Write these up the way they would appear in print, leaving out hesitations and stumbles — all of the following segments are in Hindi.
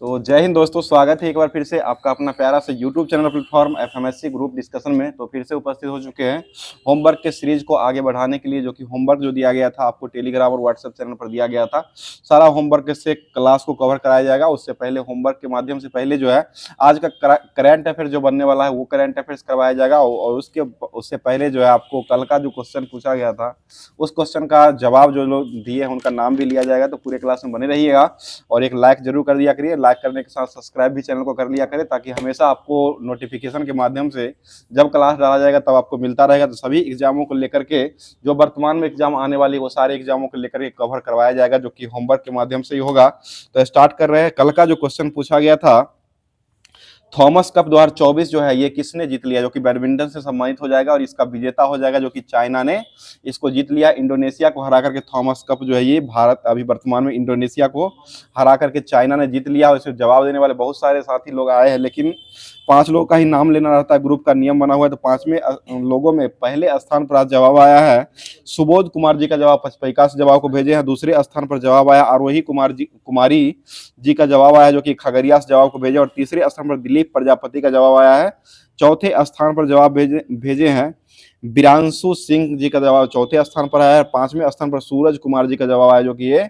तो जय हिंद दोस्तों, स्वागत है एक बार फिर से आपका अपना प्यारा सा YouTube channel platform FMSC group discussion में। तो फिर से उपस्थित हो चुके हैं होमवर्क के सीरीज को आगे बढ़ाने के लिए, जो कि होमवर्क जो दिया गया था आपको टेलीग्राम और व्हाट्सएप चैनल पर दिया गया था। सारा होमवर्क से क्लास को कवर कराया जाएगा। उससे पहले होमवर्क के माध्यम से पहले जो है आज का करंट अफेयर जो बनने वाला है वो करंट अफेयर्स करवाया जाएगा। और उससे पहले जो है आपको कल का जो क्वेश्चन पूछा गया था उस क्वेश्चन का जवाब जो लोग दिए हैं उनका नाम भी लिया जाएगा। तो पूरे क्लास में बने रहिएगा और एक लाइक जरूर कर दिया करिए। लाइक करने के साथ सब्सक्राइब भी चैनल को कर लिया करें, ताकि हमेशा आपको नोटिफिकेशन के माध्यम से जब क्लास डाला जाएगा तब आपको मिलता रहेगा। तो सभी एग्जामों को लेकर के जो वर्तमान में एग्जाम आने वाली वो सारे एग्जामों को लेकर के कवर करवाया जाएगा, जो कि होमवर्क के माध्यम से ही होगा। तो स्टार्ट कर रहे हैं। कल का जो क्वेश्चन पूछा गया था, थॉमस कप 2024 जो है ये किसने जीत लिया, जो कि बैडमिंटन से सम्मानित हो जाएगा और इसका विजेता हो जाएगा जो कि चाइना ने इसको जीत लिया। इंडोनेशिया को हरा करके थॉमस कप जो है ये भारत अभी वर्तमान में इंडोनेशिया को हरा करके चाइना ने जीत लिया। और इसे जवाब देने वाले बहुत सारे साथी लोग आए हैं, लेकिन 5 लोगों का ही नाम लेना रहता है, ग्रुप का नियम बना हुआ है। तो 5वें लोगों में पहले स्थान पर आज जवाब आया है सुबोध कुमार जी का जवाब पचपैका से जवाब को भेजे हैं। दूसरे स्थान पर जवाब आया आरोही कुमारी जी का जवाब आया जो कि खगड़िया से जवाब को भेजे। और तीसरे स्थान पर दिलीप प्रजापति का जवाब आया है। चौथे स्थान पर जवाब भेजे हैं बिरांशु सिंह जी का जवाब चौथे स्थान पर आया है। 5वें स्थान पर सूरज कुमार जी का जवाब आया जो कि ये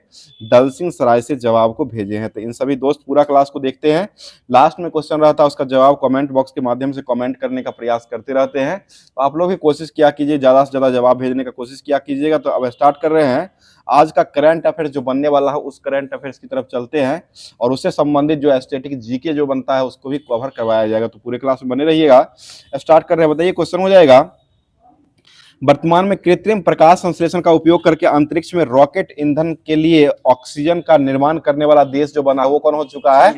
दलसिंह सराय से जवाब को भेजे हैं। तो इन सभी दोस्त पूरा क्लास को देखते हैं। लास्ट में क्वेश्चन रहता है उसका जवाब कमेंट बॉक्स के माध्यम से कमेंट करने का प्रयास करते रहते हैं। तो आप लोग भी कोशिश किया कीजिए, ज्यादा से ज्यादा जवाब भेजने का कोशिश किया कीजिएगा। तो अब स्टार्ट कर रहे हैं। आज का करंट अफेयर्स जो बनने वाला है उस करंट अफेयर्स की तरफ चलते हैं और उससे संबंधित जो स्टैटिक जीके जो बनता है उसको भी कवर करवाया जाएगा। तो पूरे क्लास में बने रहिएगा। स्टार्ट कर रहे हैं। बताइए क्वेश्चन हो जाएगा, वर्तमान में कृत्रिम प्रकाश संश्लेषण का उपयोग करके अंतरिक्ष में रॉकेट ईंधन के लिए ऑक्सीजन का निर्माण करने वाला देश जो बना वो कौन हो चुका है?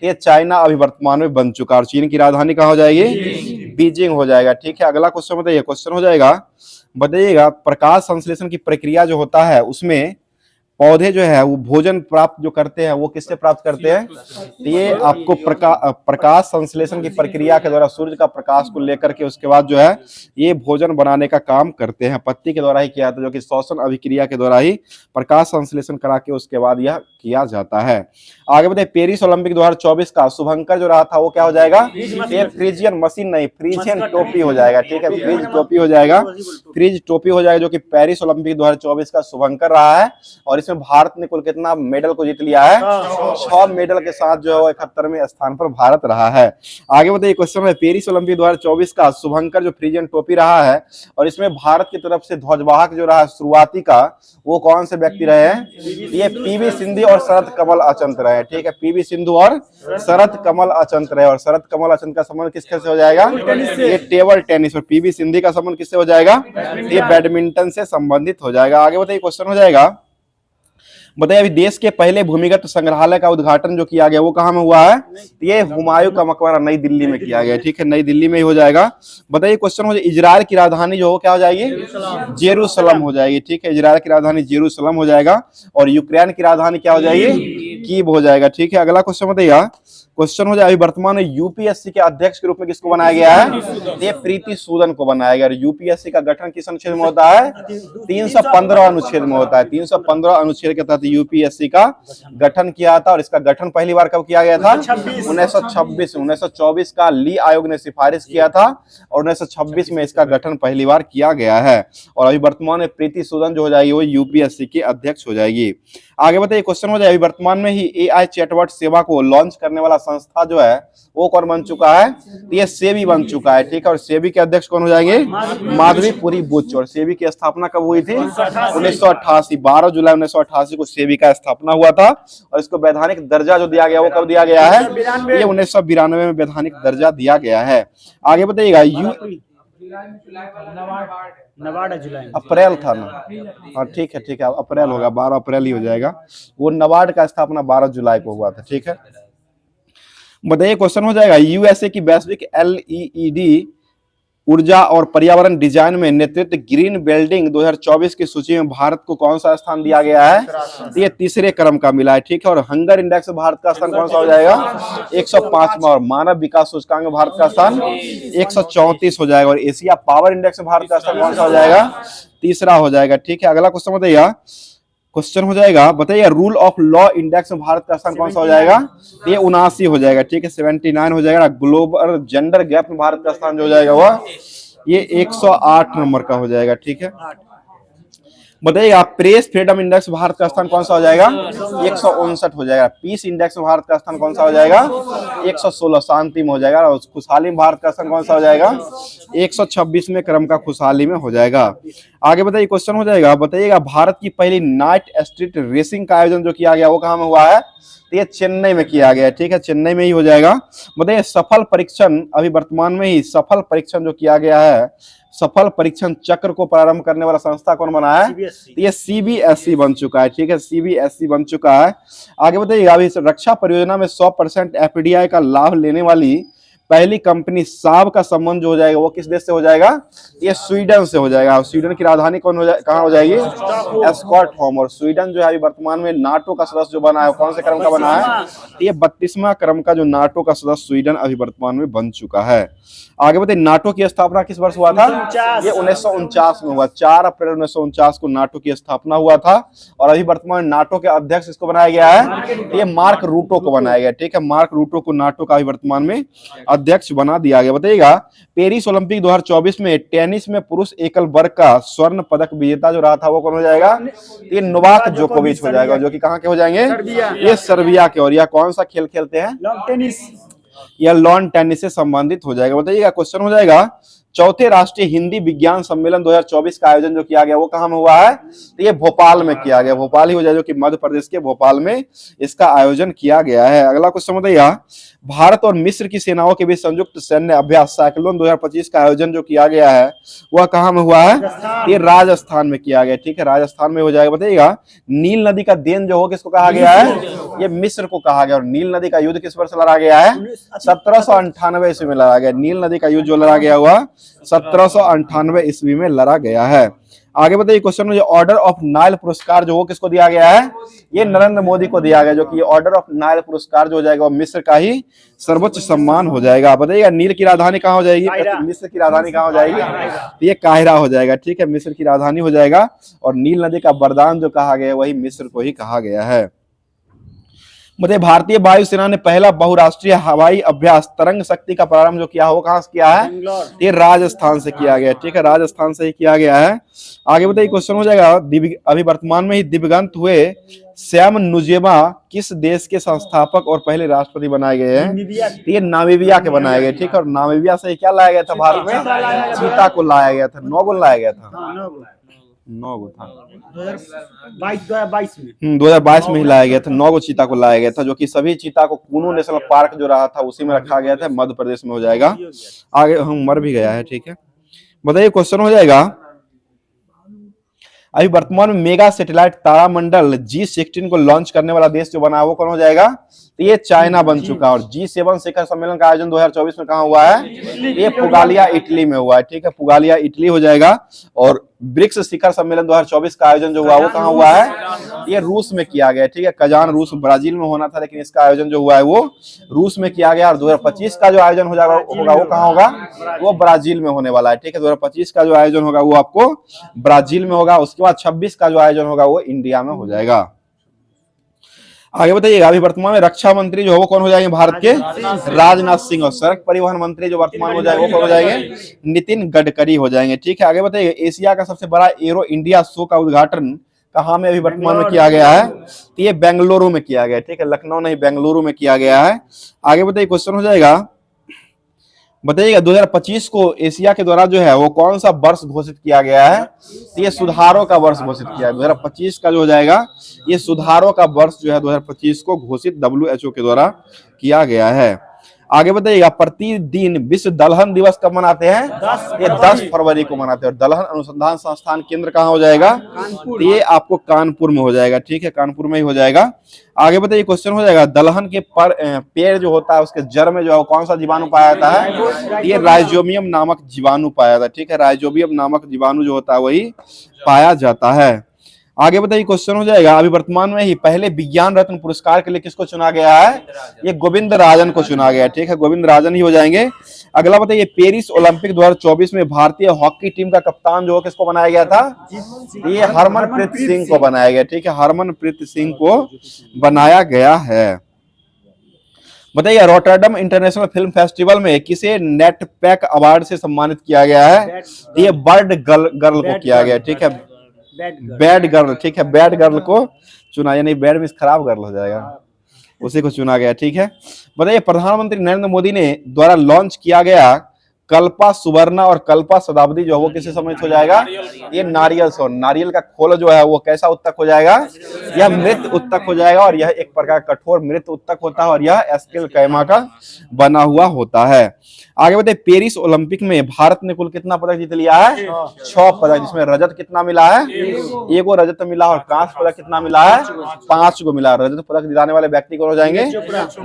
ये चाइना अभी वर्तमान में बन चुका है। और चीन की राजधानी कहाँ हो जाएगी? बीजिंग हो जाएगा। ठीक है, अगला क्वेश्चन बताइए। क्वेश्चन हो जाएगा, बताइएगा प्रकाश संश्लेषण की प्रक्रिया जो होता है उसमें पौधे जो है वो भोजन प्राप्त जो करते हैं वो किससे प्राप्त करते हैं? तो ये आपको प्रकाश संश्लेषण की प्रक्रिया के द्वारा सूर्य का प्रकाश को लेकर के उसके बाद जो है ये भोजन बनाने का काम करते हैं। पत्ती के द्वारा ही किया जाता है, जो कि श्वसन अभिक्रिया के द्वारा ही प्रकाश संश्लेषण करा के उसके बाद यह किया जाता है। आगे बताइए, पेरिस ओलंपिक 2024 का शुभंकर जो रहा था वो क्या हो जाएगा? ये फ्रिजियन मशीन नहीं, फ्रिजियन टोपी हो जाएगा। ठीक है, फ्रिज टोपी हो जाएगा, फ्रिज टोपी हो जाएगा, जो कि पेरिस ओलंपिक 2024 का शुभंकर रहा है। और इसमें भारत ने कुल कितना मेडल को जीत लिया है? 6 मेडल के साथ जो है 71वें स्थान पर भारत रहा है। आगे बताइए, क्वेश्चन है पेरिस ओलंपिक 2024 का शुभंकर जो फ्रिजियन टोपी रहा है और इसमें भारत की तरफ से ध्वजवाहक जो रहा शुरुआती का वो कौन से व्यक्ति रहे हैं? ये पीवी सिंधु और शरद कमल अचंत रहे। ठीक है, पीवी सिंधु और शरद कमल अचंत रहे। और शरद कमल अचंत का संबंध किसके से हो जाएगा? ये टेबल टेनिस। और पीवी सिंधु का संबंध किससे हो जाएगा? ये बैडमिंटन से संबंधित हो जाएगा। आगे बताइए, क्वेश्चन हो जाएगा, बताइए अभी देश के पहले भूमिगत संग्रहालय का उद्घाटन जो किया गया वो कहाँ में हुआ है? ये हुमायूं का मकबरा नई दिल्ली में किया गया। ठीक है, नई दिल्ली में ही हो जाएगा। बताइए क्वेश्चन हो जाए, इजराइल की राजधानी जो हो क्या हो जाएगी? जेरूसलम हो जाएगी। ठीक है, इजराइल की राजधानी जेरूसलम हो जाएगा। और यूक्रेन की राजधानी क्या हो जाएगी? कीव हो जाएगा। ठीक है, अगला क्वेश्चन बताइएगा। क्वेश्चन हो जाए, अभी वर्तमान में यूपीएससी के अध्यक्ष के रूप में किसको बनाया गया है? ये प्रीति सूदन को बनाया गया। यूपीएससी का गठन किस अनुच्छेद में होता है? 315 अनुच्छेद में होता है। 315 अनुच्छेद के तहत यूपीएससी का गठन किया था। और इसका गठन पहली बार कब किया गया था? 1926 1924 का ली आयोग ने सिफारिश किया था और 1926 में इसका गठन पहली बार किया गया है। और अभी वर्तमान में प्रीति सूदन जो हो जाएगी वो यूपीएससी की अध्यक्ष हो जाएगी। आगे बताइए, क्वेश्चन हो जाए, अभी वर्तमान में ही एआई चैटबॉट सेवा को लॉन्च करने वाला संस्था जो है वो कौन बन चुका है? ये सेबी बन चुका है। ठीक है, और सेबी के अध्यक्ष कौन हो जाएंगे? माधवीपुरी बुच। और सेबी की स्थापना कब हुई थी? 1988 12 जुलाई 1988 को सेबी का स्थापना हुआ था। और इसको वैधानिक दर्जा जो दिया गया वो कब दिया गया है? ये 1992 में वैधानिक दर्जा दिया गया है। आगे बताइएगा, नवाडा जुलाई अप्रैल था ना? हाँ ठीक है, अप्रैल होगा, 12 अप्रैल ही हो जाएगा। वो नबार्ड का स्थापना 12 जुलाई को हुआ था। ठीक है, बताइए क्वेश्चन हो जाएगा, यूएसए की वैश्विक एलईडी ऊर्जा और पर्यावरण डिजाइन में नेतृत्व ग्रीन बिल्डिंग 2024 की सूची में भारत को कौन सा स्थान दिया गया है? ये तीसरे क्रम का मिला है। ठीक है, और हंगर इंडेक्स में भारत का स्थान कौन सा हो जाएगा? 105वां। और मानव विकास सूचकांक में भारत का स्थान 134 हो जाएगा। और एशिया पावर इंडेक्स में भारत का स्थान कौन सा हो जाएगा? तीसरा हो जाएगा। ठीक है, अगला क्वेश्चन बताइएगा। क्वेश्चन हो जाएगा, बताइए रूल ऑफ लॉ इंडेक्स में भारत का स्थान कौन सा हो जाएगा? ये 79 हो जाएगा, ठीक है, 79 हो जाएगा। ग्लोबल जेंडर गैप में भारत का स्थान जो हो जाएगा वह ये 108 नंबर का हो जाएगा, ठीक है। बताइएगा प्रेस फ्रीडम इंडेक्स भारत का स्थान कौन सा हो जाएगा? 159 हो जाएगा। पीस इंडेक्स में भारत का स्थान कौन सा हो जाएगा? 116 शांति में हो जाएगा। और खुशहाली में भारत का स्थान कौन सा हो जाएगा? 126वें क्रम का खुशहाली में हो जाएगा। आगे बताइए क्वेश्चन हो जाएगा, बताइएगा भारत की पहली नाइट स्ट्रीट रेसिंग का आयोजन जो किया गया वो कहाँ में हुआ है? तो ये चेन्नई में किया गया, ठीक है, चेन्नई में ही हो जाएगा। बताइए सफल परीक्षण, अभी वर्तमान में ही सफल परीक्षण जो किया गया है, सफल परीक्षण चक्र को प्रारंभ करने वाला संस्था कौन बना है? ये सीबीएसई बन चुका है, ठीक है, सीबीएसई बन चुका है। आगे बताइएगा अभी रक्षा परियोजना में 100% एफडीआई का लाभ लेने वाली पहली कंपनी साब का संबंध जो हो जाएगा वो किस देश से हो जाएगा? ये स्वीडन से हो जाएगा। स्वीडन की राजधानी कौन हो कहाँ हो जाएगी? स्टॉकहोम। और स्वीडन जो है अभी वर्तमान में नाटो का सदस्य जो बना है कौन से क्रम का बना है? ये 32वां क्रम का जो नाटो का सदस्य स्वीडन अभी वर्तमान में बन चुका है। आगे बताइए नाटो की स्थापना किस वर्ष हुआ था? ये 1949 में हुआ। 4 अप्रैल 1949 को नाटो की स्थापना हुआ था। और अभी वर्तमान में नाटो के अध्यक्ष इसको बनाया गया है, ये मार्क रूटो को बनाया गया, ठीक है, मार्क रूटो को नाटो का अभी वर्तमान में अध्यक्ष बना दिया गया। बताइएगा पेरिस ओलंपिक 2024 में टेनिस में पुरुष एकल वर्ग का स्वर्ण पदक विजेता जो रहा था वो कौन हो जाएगा? ये नोवाक जोकोविच हो जाएगा, जो कि कहाँ के हो जाएंगे? ये सर्बिया के। और यह कौन सा खेल खेलते हैं? टेनिस। यह लॉन टेनिस से संबंधित हो जाएगा। बताइएगा क्वेश्चन हो जाएगा चौथे राष्ट्रीय हिंदी विज्ञान सम्मेलन 2024 का आयोजन जो किया गया वो कहाँ में हुआ है? तो ये भोपाल में किया गया, भोपाल ही हो जाए, जो कि मध्य प्रदेश के भोपाल में इसका आयोजन किया गया है। अगला क्वेश्चन बताइएगा भारत और मिस्र की सेनाओं के बीच संयुक्त सैन्य अभ्यास साइक्लोन 2025 का आयोजन जो किया गया है वह कहाँ में हुआ है? ये राजस्थान में किया गया, ठीक है, राजस्थान में हो जाएगा। बताइएगा नील नदी का देन जो हो किसको कहा गया है? ये मिस्र को कहा गया। और नील नदी का युद्ध किस वर्ष लड़ा गया है? 1798 ईस्वी में लड़ा गया। नील नदी का युद्ध जो लड़ा गया हुआ 1798 ईस्वी में लड़ा गया है। आगे बताइए क्वेश्चन में ऑर्डर ऑफ नाइल पुरस्कार जो वो किसको दिया गया है? ये नरेंद्र मोदी को दिया गया, जो कि ऑर्डर ऑफ नाइल पुरस्कार जो हो जाएगा वो मिस्र का ही सर्वोच्च सम्मान हो जाएगा। बताइएगा नील की राजधानी कहाँ हो जाएगी? मिस्र की राजधानी कहाँ हो जाएगी? ये काहिरा हो जाएगा, ठीक है, मिस्र की राजधानी हो जाएगा। और नील नदी का वरदान जो कहा गया है वही मिस्र को ही कहा गया है। मतलब भारतीय वायुसेना ने पहला बहुराष्ट्रीय हवाई अभ्यास तरंग शक्ति का प्रारंभ जो किया हो कहां से किया है? ये राजस्थान से किया गया, ठीक है, राजस्थान से ही किया गया है। आगे बताइए क्वेश्चन हो जाएगा अभी वर्तमान में ही दिवंगत हुए सैम नुजेमा किस देश के संस्थापक और पहले राष्ट्रपति बनाए गए हैं? ये नामीबिया के बनाए गए, ठीक है। और नामीबिया से क्या लाया गया था भारत में? चीता को लाया गया था, 9 को लाया गया था, 9 गो था 2022 में ही लाया गया था। 9 गो चीता को लाया गया था, जो कि सभी चीता को कूनो नेशनल पार्क जो रहा था उसी में रखा गया था, मध्य प्रदेश में हो जाएगा। आगे हम मर भी गया है, ठीक है। बताइए क्वेश्चन हो जाएगा अभी वर्तमान में मेगा सैटेलाइट तारामंडल G16 को लॉन्च करने वाला देश जो बना है वो कौन हो जाएगा? तो ये चाइना बन चुका है। और G7 शिखर सम्मेलन का आयोजन 2024 में कहाँ हुआ है? ये पुगालिया इटली में हुआ है, ठीक है, पुगालिया इटली हो जाएगा। और ब्रिक्स शिखर सम्मेलन 2024 का आयोजन जो हुआ वो कहाँ हुआ है? ये रूस में किया गया, ठीक है, कजान रूस, ब्राजील में होना था, लेकिन इसका आयोजन जो हुआ है वो रूस में किया गया। और 2025 का जो आयोजन हो जाएगा होगा वो कहाँ होगा? वो ब्राजील में होने वाला है, ठीक है। 2025 का जो आयोजन होगा वो आपको ब्राजील में होगा। उसके बाद 26 का जो आयोजन होगा वो इंडिया में हो जाएगा। आगे बताइएगा अभी वर्तमान में रक्षा मंत्री जो है वो कौन हो जाएंगे भारत के? राजनाथ सिंह। और सड़क परिवहन मंत्री जो वर्तमान हो जाएंगे वो कौन हो जाएंगे? नितिन गडकरी हो जाएंगे, ठीक है। आगे बताइए एशिया का सबसे बड़ा एरो इंडिया शो का उद्घाटन कहाँ में अभी वर्तमान में किया गया है? तो ये बेंगलुरु में किया गया, ठीक है, लखनऊ नहीं बेंगलुरु में किया गया है। आगे बताइए क्वेश्चन हो जाएगा बताइएगा 2025 को एशिया के द्वारा जो है वो कौन सा वर्ष घोषित किया गया है? तो ये सुधारों का वर्ष घोषित किया है। 2025 का जो हो जाएगा ये सुधारों का वर्ष जो है 2025 को घोषित WHO के द्वारा किया गया है। आगे बताइएगा प्रतिदिन विश्व दलहन दिवस कब मनाते हैं? ये 10 फरवरी को मनाते हैं। और दलहन अनुसंधान संस्थान केंद्र कहाँ हो जाएगा? तो ये आपको कानपुर में हो जाएगा, ठीक है, कानपुर में ही हो जाएगा। आगे बताइए क्वेश्चन हो जाएगा दलहन के पेड़ जो होता है उसके जड़ में जो है कौन सा जीवाणु पाया जाता है? ये राइजोबियम नामक जीवाणु पाया जाता है, ठीक है, राइजोबियम नामक जीवाणु जो होता है वही पाया जाता है। आगे बताइए क्वेश्चन हो जाएगा, अभी वर्तमान में ही पहले विज्ञान रत्न पुरस्कार के लिए किसको चुना गया है? ये गोविंद राजन को चुना गया है, ठीक है, गोविंद राजन ही हो जाएंगे। अगला बताइए, पेरिस ओलंपिक 2024 में भारतीय हॉकी टीम का कप्तान जो किसको बनाया गया था? ये हरमनप्रीत सिंह को बनाया गया, ठीक है, हरमनप्रीत सिंह को बनाया गया है। बताइए, रॉटरडम इंटरनेशनल फिल्म फेस्टिवल में किसे नेटपैक अवार्ड से सम्मानित किया गया है? ये बर्ड गर्ल को किया गया, ठीक है, बैड गर्ल, ठीक है, बैड गर्ल को चुना, यानी बैड मींस खराब गर्ल हो जाएगा, उसी को चुना गया, ठीक है। बताइए, प्रधानमंत्री नरेंद्र मोदी ने द्वारा लॉन्च किया गया कल्पा सुवर्णा और कल्पा शताब्दी जो है वो किसे सम्मिलित हो जाएगा? ये नारियल से, नारियल का खोल जो है वो कैसा उत्तक हो जाएगा? यह मृत उत्तक हो जाएगा, और यह एक प्रकार कठोर मृत उत्तक होता है, और यह स्किल कैमा का बना हुआ होता है। आगे बताइए, पेरिस ओलंपिक में भारत ने कुल कितना पदक जीत लिया है? 6 पदक, जिसमें रजत कितना मिला है? 1 रजत मिला, और कांस्य पदक कितना मिला है? 5 को मिला। रजत पदक दिलाने वाले व्यक्ति कौन हो जाएंगे?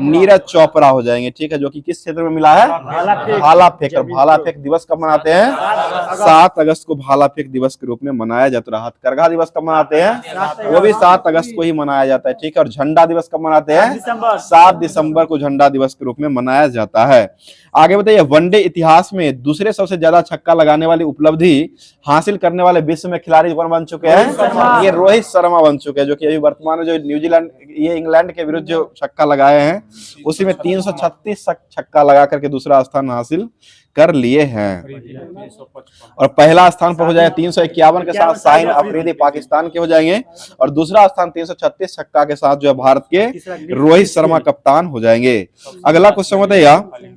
नीरज चोपड़ा हो जाएंगे, ठीक है, जो कि किस क्षेत्र में मिला है? भाला फेंक। भाला फेंक दिवस कब मनाते हैं? 7 अगस्त को भाला फेंक दिवस के रूप में मनाया जाता है। हथकरघा दिवस कब मनाते हैं? वो भी 7 अगस्त को ही मनाया जाता है, ठीक है। और झंडा दिवस कब मनाते हैं? 7 दिसंबर को झंडा दिवस के रूप में मनाया जाता है। आगे बताइए, वनडे इतिहास में दूसरे सबसे ज्यादा छक्का लगाने वाली उपलब्धि हासिल करने वाले विश्व में खिलाड़ी कौन बन चुके हैं? ये रोहित शर्मा बन चुके हैं, जो कि अभी वर्तमान में जो न्यूजीलैंड, ये इंग्लैंड के विरुद्ध जो छक्का लगाए हैं उसी में 336 छक्का लगा करके दूसरा स्थान हासिल कर लिए हैं। और पहला स्थान पर हो जाएगा 351 के साथ शाहीन अफरीदी पाकिस्तान के हो जाएंगे, और दूसरा स्थान 336 छक्का के साथ जो है भारत के रोहित शर्मा कप्तान हो जाएंगे। अगला क्वेश्चन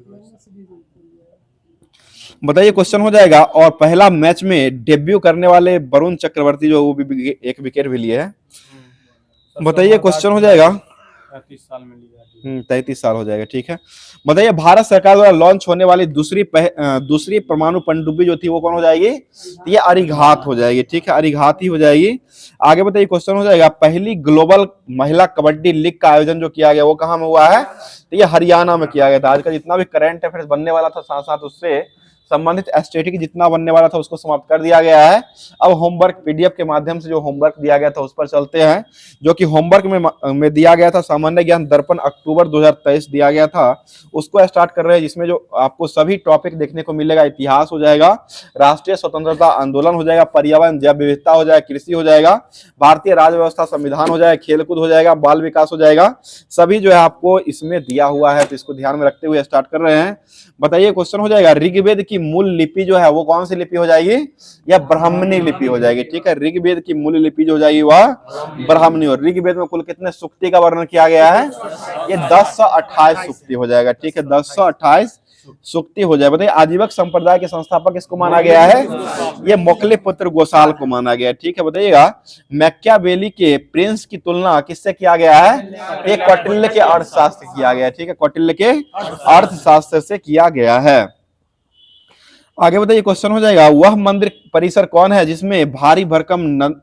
बताइए क्वेश्चन हो जाएगा, और पहला मैच में डेब्यू करने वाले वरुण चक्रवर्ती जो वो भी एक विकेट भी लिए है। बताइए क्वेश्चन हो जाएगा, 33 साल हो जाएगा, ठीक है। बताइए, भारत सरकार द्वारा लॉन्च होने वाली दूसरी परमाणु पनडुब्बी जो थी वो कौन हो जाएगी? ये अरिघात हो जाएगी, ठीक है, अरिघात ही हो जाएगी। आगे बताइए क्वेश्चन हो जाएगा, पहली ग्लोबल महिला कबड्डी लीग का आयोजन जो किया गया वो कहाँ में हुआ है? तो ये हरियाणा में किया गया था। आज का जितना भी करंट अफेयर्स बनने वाला था, साथ साथ उससे संबंधित स्टैटिक जितना बनने वाला था उसको समाप्त कर दिया गया है। अब होमवर्क पीडीएफ के माध्यम से जो होमवर्क दिया गया था उस पर चलते हैं, जो कि होमवर्क में दिया गया था। सामान्य ज्ञान दर्पण अक्टूबर 2023 दिया गया था, उसको स्टार्ट कर रहे हैं, जिसमें जो आपको सभी टॉपिक देखने को मिलेगा। इतिहास हो जाएगा, राष्ट्रीय स्वतंत्रता आंदोलन हो जाएगा, पर्यावरण जैव विविधता हो जाएगा, कृषि हो जाएगा, भारतीय राज्य व्यवस्था संविधान हो जाएगा, खेलकूद हो जाएगा, बाल विकास हो जाएगा। सभी जो है आपको इसमें दिया हुआ है, तो इसको ध्यान में रखते हुए स्टार्ट कर रहे हैं। बताइए क्वेश्चन हो जाएगा, ऋग्वेद की मूल लिपि जो है वो कौन सी लिपि हो जाएगी? या ब्राह्मणी लिपि हो जाएगी, ठीक है। ऋग्वेद की मूल लिपि जो हो जाएगी वह ब्राह्मणी। और ऋग्वेद में कुल कितने सूक्ति का वर्णन किया गया है? ये 1028 सूक्ति हो जाएगा, ठीक है, 1028 सूक्ति हो जाए। बताइए, आजीवक संप्रदाय के संस्थापक किसको माना गया है? ये मोकले पुत्र गोसाल को माना गया है, ठीक है। बताइएगा, मैकियावेली के प्रिंस की तुलना किससे किया गया है? एक कौटिल्य के अर्थशास्त्र किया गया है, ठीक है, कौटिल्य के अर्थशास्त्र से किया गया है। आगे बताइए क्वेश्चन हो जाएगा, वह मंदिर परिसर कौन है जिसमें भारी भरकम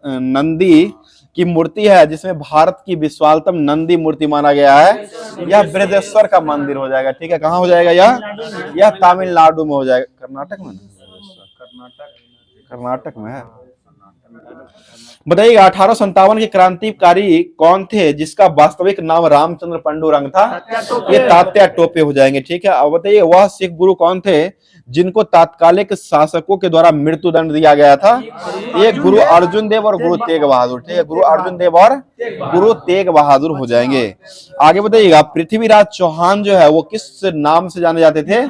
नंदी की मूर्ति है, जिसमें भारत की विशालतम नंदी मूर्ति माना गया है? यह बृहदेश्वर का मंदिर हो जाएगा, ठीक है। कहाँ हो जाएगा? यह तमिलनाडु में हो जाएगा। कर्नाटक में? कर्नाटक में है। बताइएगा, 1857 के क्रांतिकारी कौन थे जिसका वास्तविक नाम रामचंद्र पांडुरंग था? ये तात्या टोपे हो जाएंगे, ठीक है। अब बताइए, वह सिख गुरु कौन थे जिनको तात्कालिक शासकों के द्वारा मृत्यु दंड दिया गया था? ये गुरु अर्जुन देव और गुरु तेग बहादुर, ठीक है, गुरु अर्जुन देव और गुरु तेग बहादुर हो जाएंगे। आगे बताइएगा, पृथ्वीराज चौहान जो है वो किस नाम से जाने जाते थे?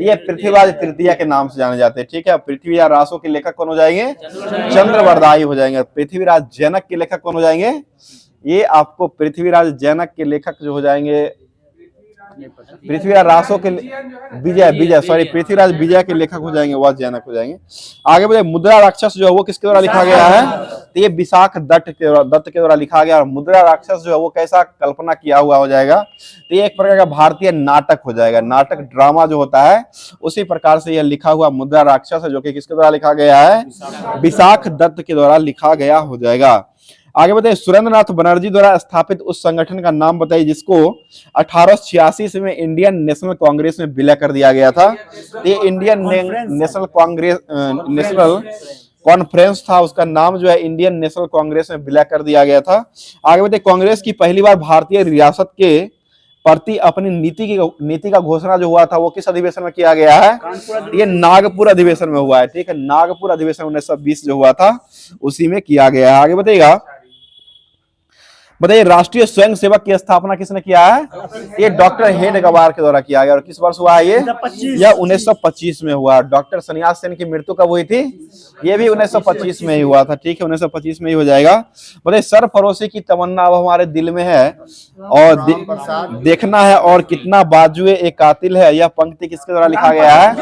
ये पृथ्वीराज तृतीया के नाम से जाने जाते हैं, ठीक है। पृथ्वीराज रासो के लेखक कौन हो जाएंगे? चंद्रवरदाई हो जाएंगे। पृथ्वीराज जनक के लेखक कौन हो जाएंगे? ये आपको पृथ्वीराज जनक के लेखक जो हो जाएंगे पृथ्वीराज रासो के पृथ्वीराज विजय के लेखक हो जाएंगे, वह जनक हो जाएंगे। आगे बढ़े, मुद्रा राक्षस जो है वो किसके द्वारा लिखा गया है? तो ये विशाख दत्त के द्वारा लिखा गया। और मुद्रा राक्षस जो है वो कैसा कल्पना किया हुआ हो जाएगा? तो ये एक प्रकार का भारतीय नाटक हो जाएगा, नाटक ड्रामा जो होता है उसी प्रकार से यह लिखा हुआ मुद्रा राक्षस है, जो कि किसके द्वारा लिखा गया है? विशाख दत्त के द्वारा लिखा गया हो जाएगा। आगे बताइए, सुरेंद्रनाथ बनर्जी द्वारा स्थापित उस संगठन का नाम बताइए जिसको 1886 में इंडियन नेशनल कांग्रेस में विलय कर दिया गया था। ये इंडियन नेशनल कांग्रेस कॉन्फ्रेंस था, उसका नाम जो है इंडियन नेशनल कांग्रेस में विलय कर दिया गया था। आगे बढ़ते, कांग्रेस की पहली बार भारतीय रियासत के प्रति अपनी नीति का घोषणा जो हुआ था वो किस अधिवेशन में किया गया है? ये नागपुर अधिवेशन में हुआ है, ठीक है। नागपुर अधिवेशन 1920 जो हुआ था उसी में किया गया है। आगे बताइएगा, बताइए राष्ट्रीय स्वयं सेवक की स्थापना किसने किया है? ये डॉक्टर हेडगेवार के द्वारा किया गया। और किस वर्ष हुआ है ये? यह 1925 में हुआ। डॉक्टर सन्यास सेन की मृत्यु कब हुई थी? ये भी 1925 में ही हुआ था, ठीक है, 1925 में ही हो जाएगा। बताइए सरफरोशी की तमन्ना अब हमारे दिल में है और देखना है और कितना बाजुए एक कातिल है, यह पंक्ति किसके द्वारा लिखा गया है?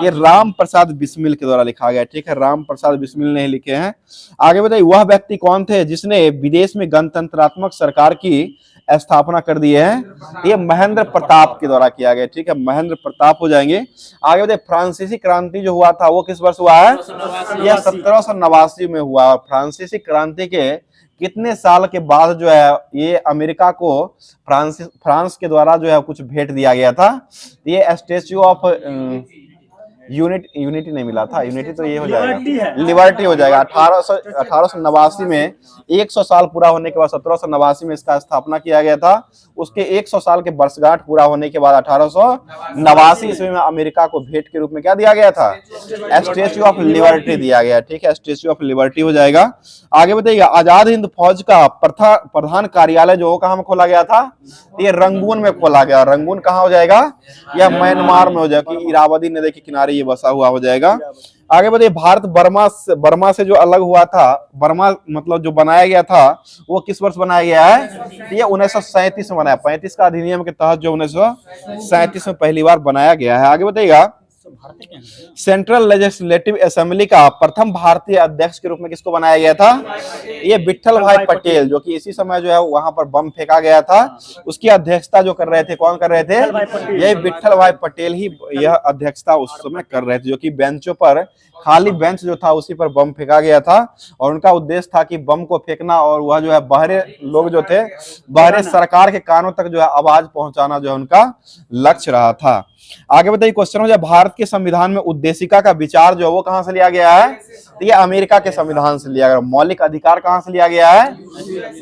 ये राम प्रसाद बिस्मिल के द्वारा लिखा गया, ठीक है, राम प्रसाद बिस्मिल ने लिखे हैं। आगे बताइए, वह व्यक्ति कौन थे जिसने विदेश में गणतंत्रात्मक सरकार की स्थापना कर दी है? ये महेंद्र प्रताप के द्वारा किया गया, ठीक है, महेंद्र प्रताप हो जाएंगे। आगे बताइए, फ्रांसीसी क्रांति जो हुआ था वो किस वर्ष हुआ है? यह 1789 में हुआ। फ्रांसीसी क्रांति के कितने साल के बाद जो है ये अमेरिका को फ्रांस के द्वारा जो है कुछ भेंट दिया गया था? ये स्टेच्यू ऑफ यूनिटी नहीं मिला था, यूनिटी तो ये हो जाएगा, लिबर्टी हो जाएगा। 1889 में 100 साल पूरा होने के बाद 1789 में इसका स्थापना किया गया था। उसके 100 साल के वर्षगांठ पूरा होने के बाद 1889 ईस्वी में अमेरिका को भेंट के रूप में क्या दिया गया था? स्टेच्यू ऑफ लिबर्टी दिया गया, ठीक है, स्टेच्यू ऑफ लिबर्टी हो जाएगा। आगे बताइएगा, आजाद हिंद फौज का प्रधान कार्यालय जो कहाँ में खोला गया था? ये रंगून में खोला गया। रंगून कहाँ हो जाएगा? यह म्यांमार में हो जाएगा, इरावदी नदी के किनारे ये बसा हुआ हो जाएगा। आगे बताइए, भारत बर्मा से जो अलग हुआ था, बर्मा मतलब जो बनाया गया था वो किस वर्ष बनाया गया है? ये 1937 में बनाया। 35 का अधिनियम के तहत जो 1937 में पहली बार बनाया गया है। आगे बताइएगा, सेंट्रल लेजिस्लेटिव असेंबली का प्रथम भारतीय अध्यक्ष के रूप में किसको बनाया गया था? ये विट्ठल भाई पटेल, जो कि इसी समय जो है वहां पर बम फेंका गया था, उसकी अध्यक्षता जो कर रहे थे, कौन कर रहे थे? ये विट्ठल भाई पटेल ही यह अध्यक्षता उस समय कर रहे थे, जो कि बेंचों पर, खाली बेंच जो था उसी पर बम फेंका गया था। और उनका उद्देश्य था कि बम को फेंकना और वह जो है बाहरी लोग जो थे, बाहरी सरकार के कानों तक जो है आवाज पहुंचाना जो है उनका लक्ष्य रहा था। आगे बताइए, क्वेश्चन हो जाए, भारत के संविधान में उद्देशिका का विचार जो है वो कहां से लिया गया है? तो ये अमेरिका के संविधान से लिया गया। मौलिक अधिकार कहां से लिया गया है?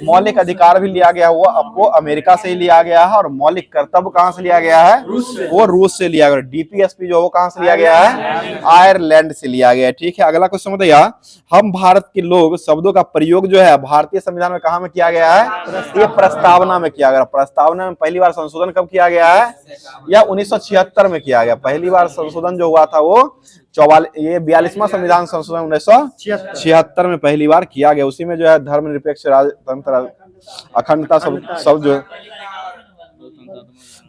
मौलिक अधिकार भी लिया गया वो आपको अमेरिका से ही लिया गया है। और मौलिक कर्तव्य कहां से लिया गया है? वो रूस से लिया गया। डीपीएसपी जो वो कहां से लिया गया है? आयरलैंड से लिया गया, ठीक है। अगला क्वेश्चन बताइए, हम भारत के लोग शब्दों का प्रयोग जो है भारतीय संविधान में कहां में किया गया है? ये प्रस्तावना में किया गया। प्रस्तावना में पहली बार संशोधन कब किया गया है? या 1976 में किया गया। पहली बार संशोधन जो हुआ था वो 42वां संविधान संशोधन 1976 में पहली बार किया गया। उसी में जो है धर्मनिरपेक्ष राजतंत्र, अखंडता सब जो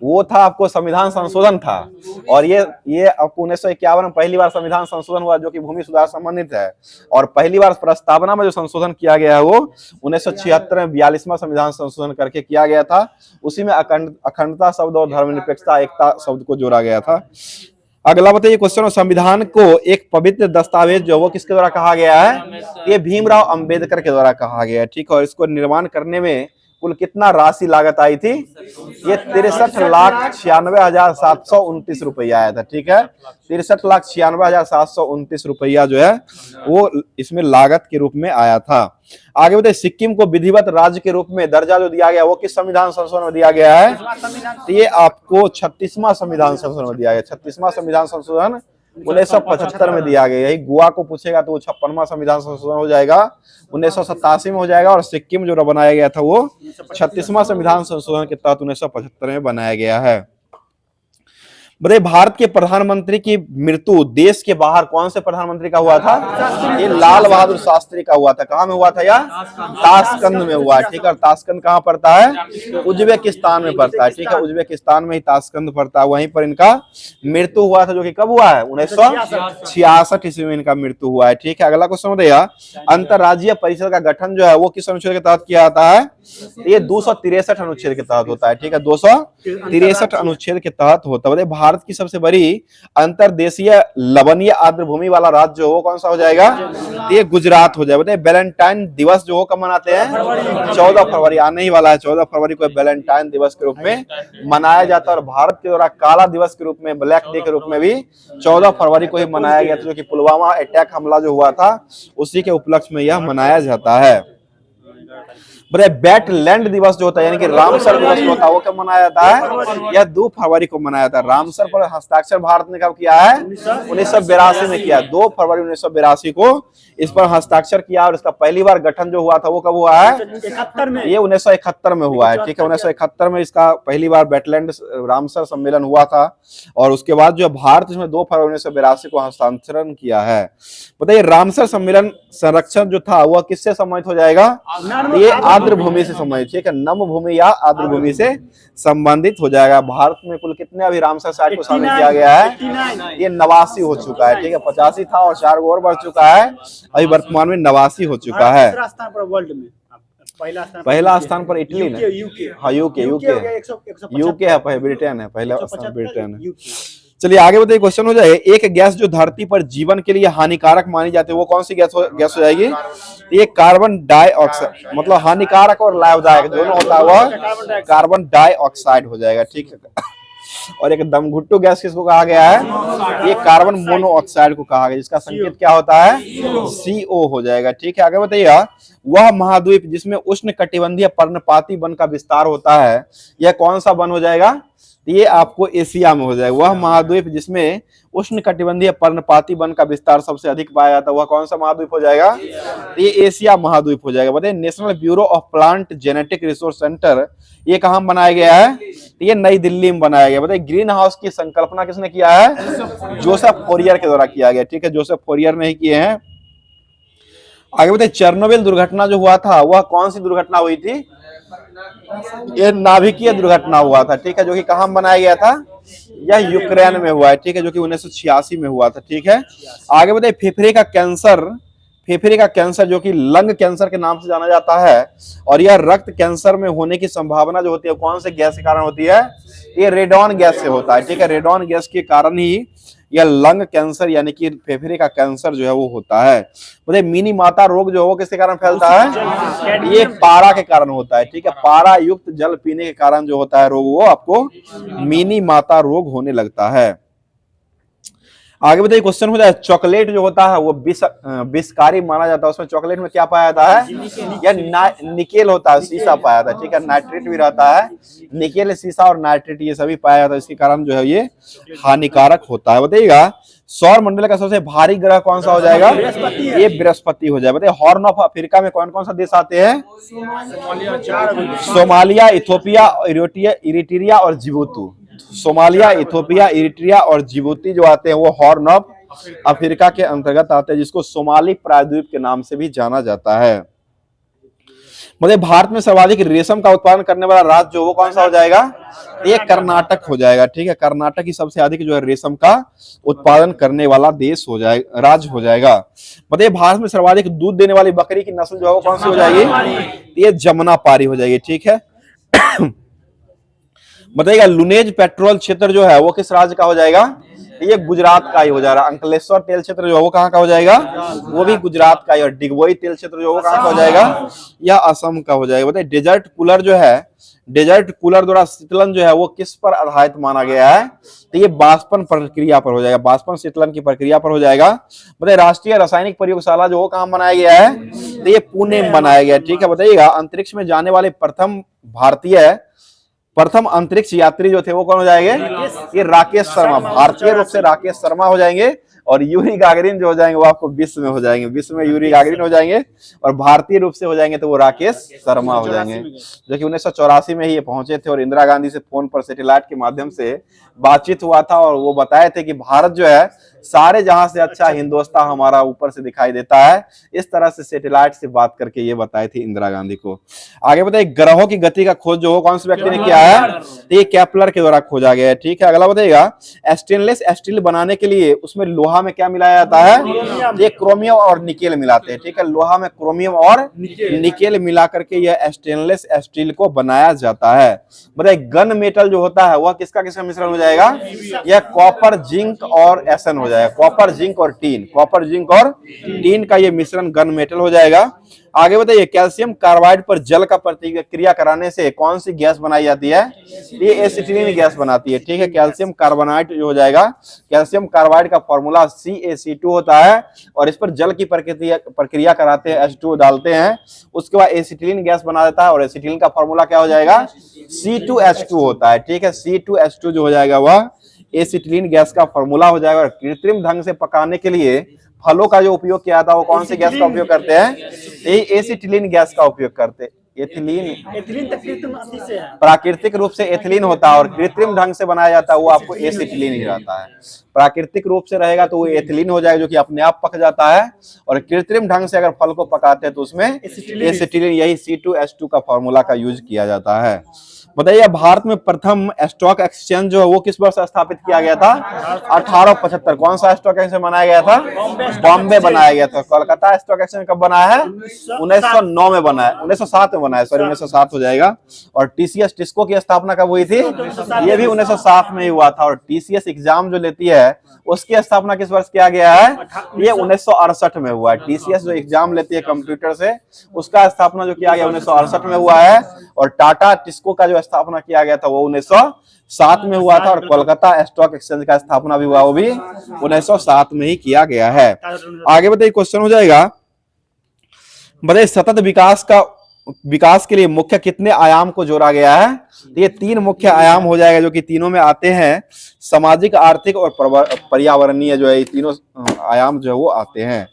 वो था आपको संविधान संशोधन था। और ये आपको 1951 में पहली बार संविधान संशोधन हुआ जो कि भूमि सुधार संबंधित है। और पहली बार प्रस्तावना में जो संशोधन किया गया है वो 1976 में 42वां संविधान संशोधन करके किया गया था। उसी में अखंडता शब्द और धर्मनिरपेक्षता एकता शब्द को जोड़ा गया था। अगला बताइए क्वेश्चन, संविधान को एक पवित्र दस्तावेज जो वो किसके द्वारा कहा गया है? ये भीमराव अंबेडकर के द्वारा कहा गया है, ठीक है। और इसको निर्माण करने में कुल कितना राशि लागत आई थी? ये 63,96,729 रुपया आया था, ठीक है। 63,96,729 रुपया जो है वो इसमें लागत के रूप में आया था। आगे बताइए, सिक्किम को विधिवत राज्य के रूप में दर्जा जो दिया गया वो किस संविधान संशोधन में दिया गया है? तो ये आपको 36वां संविधान संशोधन में दिया गया। 36वां संविधान संशोधन 1975 में दिया गया। यही गोवा को पूछेगा तो वो 56वां संविधान संशोधन हो जाएगा, 1987 में हो जाएगा। और सिक्किम जो बनाया गया था वो 36वां संविधान संशोधन के तहत 1975 में बनाया गया है। बताइए, भारत के प्रधानमंत्री की मृत्यु देश के बाहर कौन से प्रधानमंत्री का हुआ था? ये लाल बहादुर शास्त्री का हुआ था। कहाँ में हुआ था? या ताशकंद में हुआ, ठीक है। ताशकंद कहाँ पड़ता है? उज्बेकिस्तान में पड़ता है, ठीक है। उज्बेकिस्तान में ही ताशकंद पड़ता है, वहीं पर इनका मृत्यु हुआ था, जो कि कब हुआ है? 1966 ईस्वी में इनका मृत्यु हुआ है, ठीक है। अगला क्वेश्चन बताइए, अंतर्राज्यीय परिषद का गठन जो है वो किस अनुच्छेद के तहत किया जाता है? ये 263 अनुच्छेद के तहत होता है, ठीक है। 263 अनुच्छेद के तहत होता है। भारत की सबसे बड़ी अंतरदेशीय लवणीय आर्द्र भूमि वाला राज्य जो वो कौन सा हो जाएगा? ये गुजरात हो जाएगा। बताइए वैलेंटाइन दिवस जो वो कब मनाते हैं? 14 फरवरी आने ही वाला है। 14 फरवरी को वैलेंटाइन दिवस के रूप में मनाया जाता है। और भारत के द्वारा काला दिवस के रूप में, ब्लैक डे के रूप में भी 14 फरवरी को ही मनाया गया था, जो कि पुलवामा अटैक हमला जो हुआ था उसी के उपलक्ष्य में यह मनाया जाता है। बैटलैंड दिवस जो होता है यानी कि रामसर दिवस जो होता है वो कब मनाया जाता है? यह 2 फरवरी को मनाया जाता है। रामसर पर हस्ताक्षर भारत ने कब किया है? 1982 में किया। 2 फरवरी 1982 को इस पर हस्ताक्षर किया। और इसका पहली बार गठन जो हुआ था वो कब हुआ है? ये 1971 में हुआ है। ठीक है, 1971 में इसका पहली बार बैटलैंड रामसर सम्मेलन हुआ था। और उसके बाद जो भारत इसमें 2 फरवरी 1982 को हस्ताक्षरण किया है। बताइए रामसर सम्मेलन संरक्षण जो था वह किससे संबंधित हो जाएगा? ये आर्द्र भूमि से संबंधित, ठीक है, नम भूमि या आर्द्र भूमि से संबंधित हो जाएगा। भारत में कुल कितने अभी रामसर साइट को शामिल किया गया है? ये 89 हो चुका है। ठीक है, 85 था और 4 और बढ़ चुका है, अभी वर्तमान में 89 हो चुका है। पहला स्थान पर इटली ने, हाँ यूके है, ब्रिटेन है, पहला स्थान ब्रिटेन है। चलिए आगे बताइए, क्वेश्चन हो जाए, एक गैस जो धरती पर जीवन के लिए हानिकारक मानी जाती है वो कौन सी गैस हो जाएगी? ये कार्बन डाइऑक्साइड, मतलब हानिकारक और लाभदायक दोनों होता है वह कार्बन डाइऑक्साइड हो जाएगा। ठीक है, और एक दमघुट्टू गैस किसको कहा गया है? ये कार्बन मोनोऑक्साइड को कहा गया, जिसका संकेत क्या होता है? CO हो जाएगा। ठीक है, आगे बताइए, वह महाद्वीप जिसमें उष्ण कटिबंधीय पर्णपाती वन का विस्तार होता है यह कौन सा वन हो जाएगा? ये आपको एशिया में हो जाएगा। वह महाद्वीप जिसमें उष्ण कटिबंधीय पर्णपाती वन का विस्तार सबसे अधिक पाया जाता है वह कौन सा महाद्वीप हो जाएगा? ये एशिया महाद्वीप हो जाएगा। बताइए national bureau of plant genetic resource centre ये कहाँ बनाया गया है? ये नई दिल्ली में बनाया गया। बताइए ग्रीन हाउस की संकल्पना किसने किया है? जोसेफ फोरियर के द्वारा किया गया। ठीक है, जोसेफ फोरियर ने ही किए हैं। आगे बताइए, चेरनोबिल दुर्घटना जो हुआ था वह कौन सी दुर्घटना हुई थी? ये नाभिकीय दुर्घटना हुआ था। ठीक है, जो कि कहाँ बनाया गया था? यह यूक्रेन में हुआ है। ठीक है, जो कि 1986 में हुआ था। ठीक है, आगे बताइए, फेफड़े का कैंसर जो कि लंग कैंसर के नाम से जाना जाता है और यह रक्त कैंसर में होने की संभावना जो होती है कौन से गैस के कारण होती है? ये रेडॉन गैस से होता है। ठीक है, रेडॉन गैस के कारण ही यह लंग कैंसर यानी कि फेफड़े का कैंसर जो है वो होता है। बोले मिनी माता रोग जो है वो किसके कारण फैलता है? ये पारा के कारण होता है। ठीक है, पारा युक्त जल पीने के कारण जो होता है रोग वो आपको मिनी माता रोग होने लगता है। आगे बताइए, क्वेश्चन हो जाए, चॉकलेट जो होता है वो विषकारी माना जाता है, उसमें चॉकलेट में क्या पाया जाता है? या निकेल होता है, शीशा पाया जाता है। ठीक है, नाइट्रेट भी रहता है, निकेल, शीशा और नाइट्रेट ये सभी पाया जाता है, इसके कारण जो है ये हानिकारक होता है। बताइएगा सौर मंडल का सबसे भारी ग्रह कौन सा हो जाएगा? ये बृहस्पति हो जाएगा। बताइए हॉर्न ऑफ अफ्रीका में कौन कौन सा देश आते हैं? सोमालिया, इथोपिया, इरिट्रिया और जिबूती। सोमालिया, इथोपिया, इरिट्रिया और जिबूती जो आते हैं वो हॉर्न ऑफ अफ्रीका के अंतर्गत आते हैं, जिसको सोमाली प्रायद्वीप के नाम से भी जाना जाता है। मतलब भारत में सर्वाधिक रेशम का उत्पादन करने वाला राज्य जो वो कौन सा हो जाएगा? ये कर्नाटक हो जाएगा। ठीक है, कर्नाटक ही सबसे अधिक जो है रेशम का उत्पादन करने वाला देश हो जाएगा, राज्य हो जाएगा। बताइए भारत में सर्वाधिक दूध देने वाली बकरी की नस्ल जो है वो कौन सी हो जाएगी? ये जमुनापारी हो जाएगी। ठीक है, बताइएगा लुनेज पेट्रोल क्षेत्र जो है वो किस राज्य का हो जाएगा? ये गुजरात का ही हो जाएगा। अंकलेश्वर तेल क्षेत्र जो है वो कहाँ का हो जाएगा? वो भी गुजरात का ही। और डिगबोई तेल क्षेत्र जो वो कहाँ का हो जाएगा? यह असम का हो जाएगा। बताइए डेजर्ट कूलर जो है, डेजर्ट कूलर द्वारा शीतलन जो है वो किस पर आधारित माना गया है? तो ये बाष्पन प्रक्रिया पर हो जाएगा, बाष्पन शीतलन की प्रक्रिया पर हो जाएगा। बताइए राष्ट्रीय रासायनिक प्रयोगशाला जो वो कहाँ बनाया गया है? तो ये पुणे में बनाया गया। ठीक है, बताइएगा अंतरिक्ष में जाने वाले प्रथम अंतरिक्ष यात्री जो थे वो कौन हो जाएंगे? ये राकेश शर्मा, भारतीय रूप से राकेश शर्मा हो जाएंगे। और यूरी गागरिन जो हो जाएंगे वो आपको विश्व में हो जाएंगे, विश्व में यूरी गागरिन हो जाएंगे। और भारतीय रूप से हो जाएंगे तो वो राकेश शर्मा हो जाएंगे, जो कि 1984 में ही ये पहुंचे थे। और इंदिरा गांधी से फोन पर सैटेलाइट के माध्यम से बातचीत हुआ था और वो बताए थे कि भारत जो है सारे जहां से अच्छा हिंदुस्तान हमारा ऊपर से दिखाई देता है। इस तरह से सैटेलाइट से बात करके ये बताए थे इंदिरा गांधी को। आगे बताइए ग्रहों की गति का खोज जो कौन से व्यक्ति ने किया है? ये केपलर के द्वारा खोजा गया है। ठीक है, अगला बताइएगा स्टेनलेस स्टील बनाने के लिए उसमें लोहा लोहा में क्या मिलाया जाता है, ये क्रोमियम और निकेल मिलाते हैं, ठीक है। लोहा में क्रोमियम और निकेल मिला करके यह स्टेनलेस स्टील को बनाया जाता है। मतलब गन मेटल जो होता है वह किसका किसका मिश्रण हो जाएगा, यह कॉपर जिंक और एसन हो जाएगा, कॉपर जिंक और टीन, कॉपर जिंक और टीन का ये मिश्रण गन मेटल हो जाएगा। आगे बताइए, कैल्शियम कार्बाइड पर जल का प्रतिक्रिया कराने से कौन सी गैस बनाई जाती है, ये एसिटिलीन गैस बनाती है, ठीक है। कैल्शियम कार्बोनाइट जो हो जाएगा, कैल्शियम कार्बाइड का फॉर्मूला CaC2 होता है और इस पर जल की प्रक्रिया कराते हैं, H2 डालते हैं, उसके बाद एसिटिलीन गैस बना देता है और एसिटिलीन का फॉर्मूला क्या हो जाएगा, C2H2 होता है, ठीक है। C2H2 जो हो जाएगा वह एसिटिलीन गैस का फॉर्मूला हो जाएगा। और कृत्रिम ढंग से पकाने के लिए फलों का जो उपयोग किया था वो कौन सी गैस का उपयोग करते हैं, एसिटिलीन गैस का उपयोग करते हैं। एथिलीन प्राकृतिक रूप से एथिलीन होता है और कृत्रिम ढंग से बनाया जाता है वो आपको एसिटिलीन ही रहता है। प्राकृतिक रूप से रहेगा तो वो एथिलीन हो जाएगा जो कि अपने आप पक जाता है, और कृत्रिम ढंग से अगर फल को पकाते हैं तो उसमें एसिटिलीन, यही C2H2 का फॉर्मूला का यूज किया जाता है। बताइए, भारत में प्रथम स्टॉक एक्सचेंज जो है वो किस वर्ष स्थापित किया गया था, 1875। कौन सा स्टॉक एक्सचेंज बनाया गया था, बॉम्बे बनाया गया था। कोलकाता स्टॉक एक्सचेंज कब बनाया है, 1909 में बनाया, 1907 में बनाया, सॉरी 1907 हो जाएगा। और टीसीएस टिस्को की स्थापना कब हुई थी, ये भी 1907 में ही हुआ था। और टीसीएस एग्जाम जो लेती है उसकी स्थापना किस वर्ष किया गया है, ये 1968 में हुआ है। टीसीएस जो एग्जाम लेती है कंप्यूटर से, उसका स्थापना जो किया गया 1968 में हुआ है। और टाटा टिस्को का जो स्थापना किया गया था वो 1907 में हुआ था। और कोलकाता स्टॉक एक्सचेंज का स्थापना भी हुआ, वो भी 1907 में ही किया गया है। आगे बताइए, क्वेश्चन हो जाएगा, बताइए सतत विकास के लिए मुख्य कितने आयाम को जोड़ा गया है, तो ये 3 मुख्य आयाम हो जाएगा जो कि तीनों में आते हैं, सामाजिक, आर्थिक और पर्यावरणीय, जो है ये तीनों आयाम जो है वो आते हैं।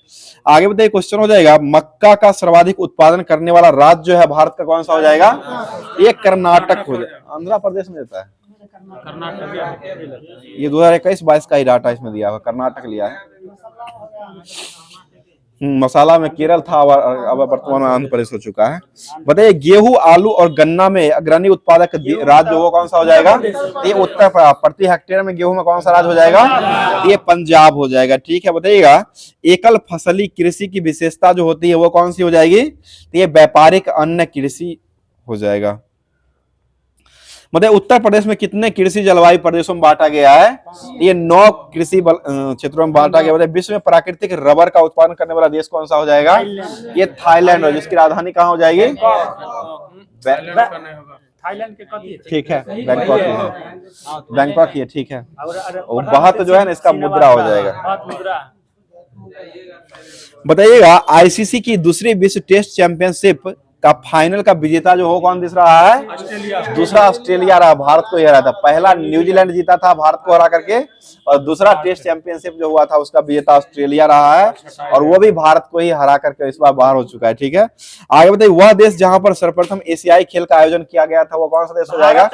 आगे बताइए, क्वेश्चन हो जाएगा, मक्का का सर्वाधिक उत्पादन करने वाला राज्य जो है भारत का कौन सा हो जाएगा, ये कर्नाटक हो जाएगा। आंध्र प्रदेश में देता है ये 2021-22 का ही डाटा इसमें दिया हुआ, कर्नाटक लिया है। मसाला में केरल था, अब वर्तमान में आंध्र प्रदेश हो चुका है। बताइए, गेहूं, आलू और गन्ना में अग्रणी उत्पादक राज्य वो कौन सा हो जाएगा, ये उत्तर प्रति हेक्टेयर में गेहूं में कौन सा राज्य हो जाएगा, ये पंजाब हो जाएगा, ठीक है। बताइएगा, एकल फसली कृषि की विशेषता जो होती है वो कौन सी हो जाएगी, तो ये व्यापारिक अन्न कृषि हो जाएगा। मतलब उत्तर प्रदेश में कितने कृषि जलवायु प्रदेशों में बांटा गया है, ये 9 कृषि क्षेत्रों में बांटा गया। मतलब विश्व में प्राकृतिक रबर का उत्पादन करने वाला देश कौन सा हो जाएगा, ये थाईलैंड हो, जिसकी राजधानी कहाँ हो जाएगी, ठीक है, बैंकॉक ही है, बैंकॉक ही है, ठीक है। और बहुत जो है ना इसका मुद्रा हो जाएगा। बताइएगा, आईसीसी की दूसरी विश्व टेस्ट चैंपियनशिप का फाइनल का विजेता जो हो कौन दिख रहा है, दूसरा ऑस्ट्रेलिया रहा, भारत को हरा था। पहला न्यूजीलैंड जीता था भारत को हरा करके, और दूसरा टेस्ट चैंपियनशिप जो हुआ था उसका विजेता ऑस्ट्रेलिया रहा है, और वो भी भारत को ही हरा करके इस बार बाहर हो चुका है, ठीक है। आगे बताइए, वह देश जहां पर सर्वप्रथम एशियाई खेल का आयोजन किया गया था वो कौन सा देश हो जाएगा,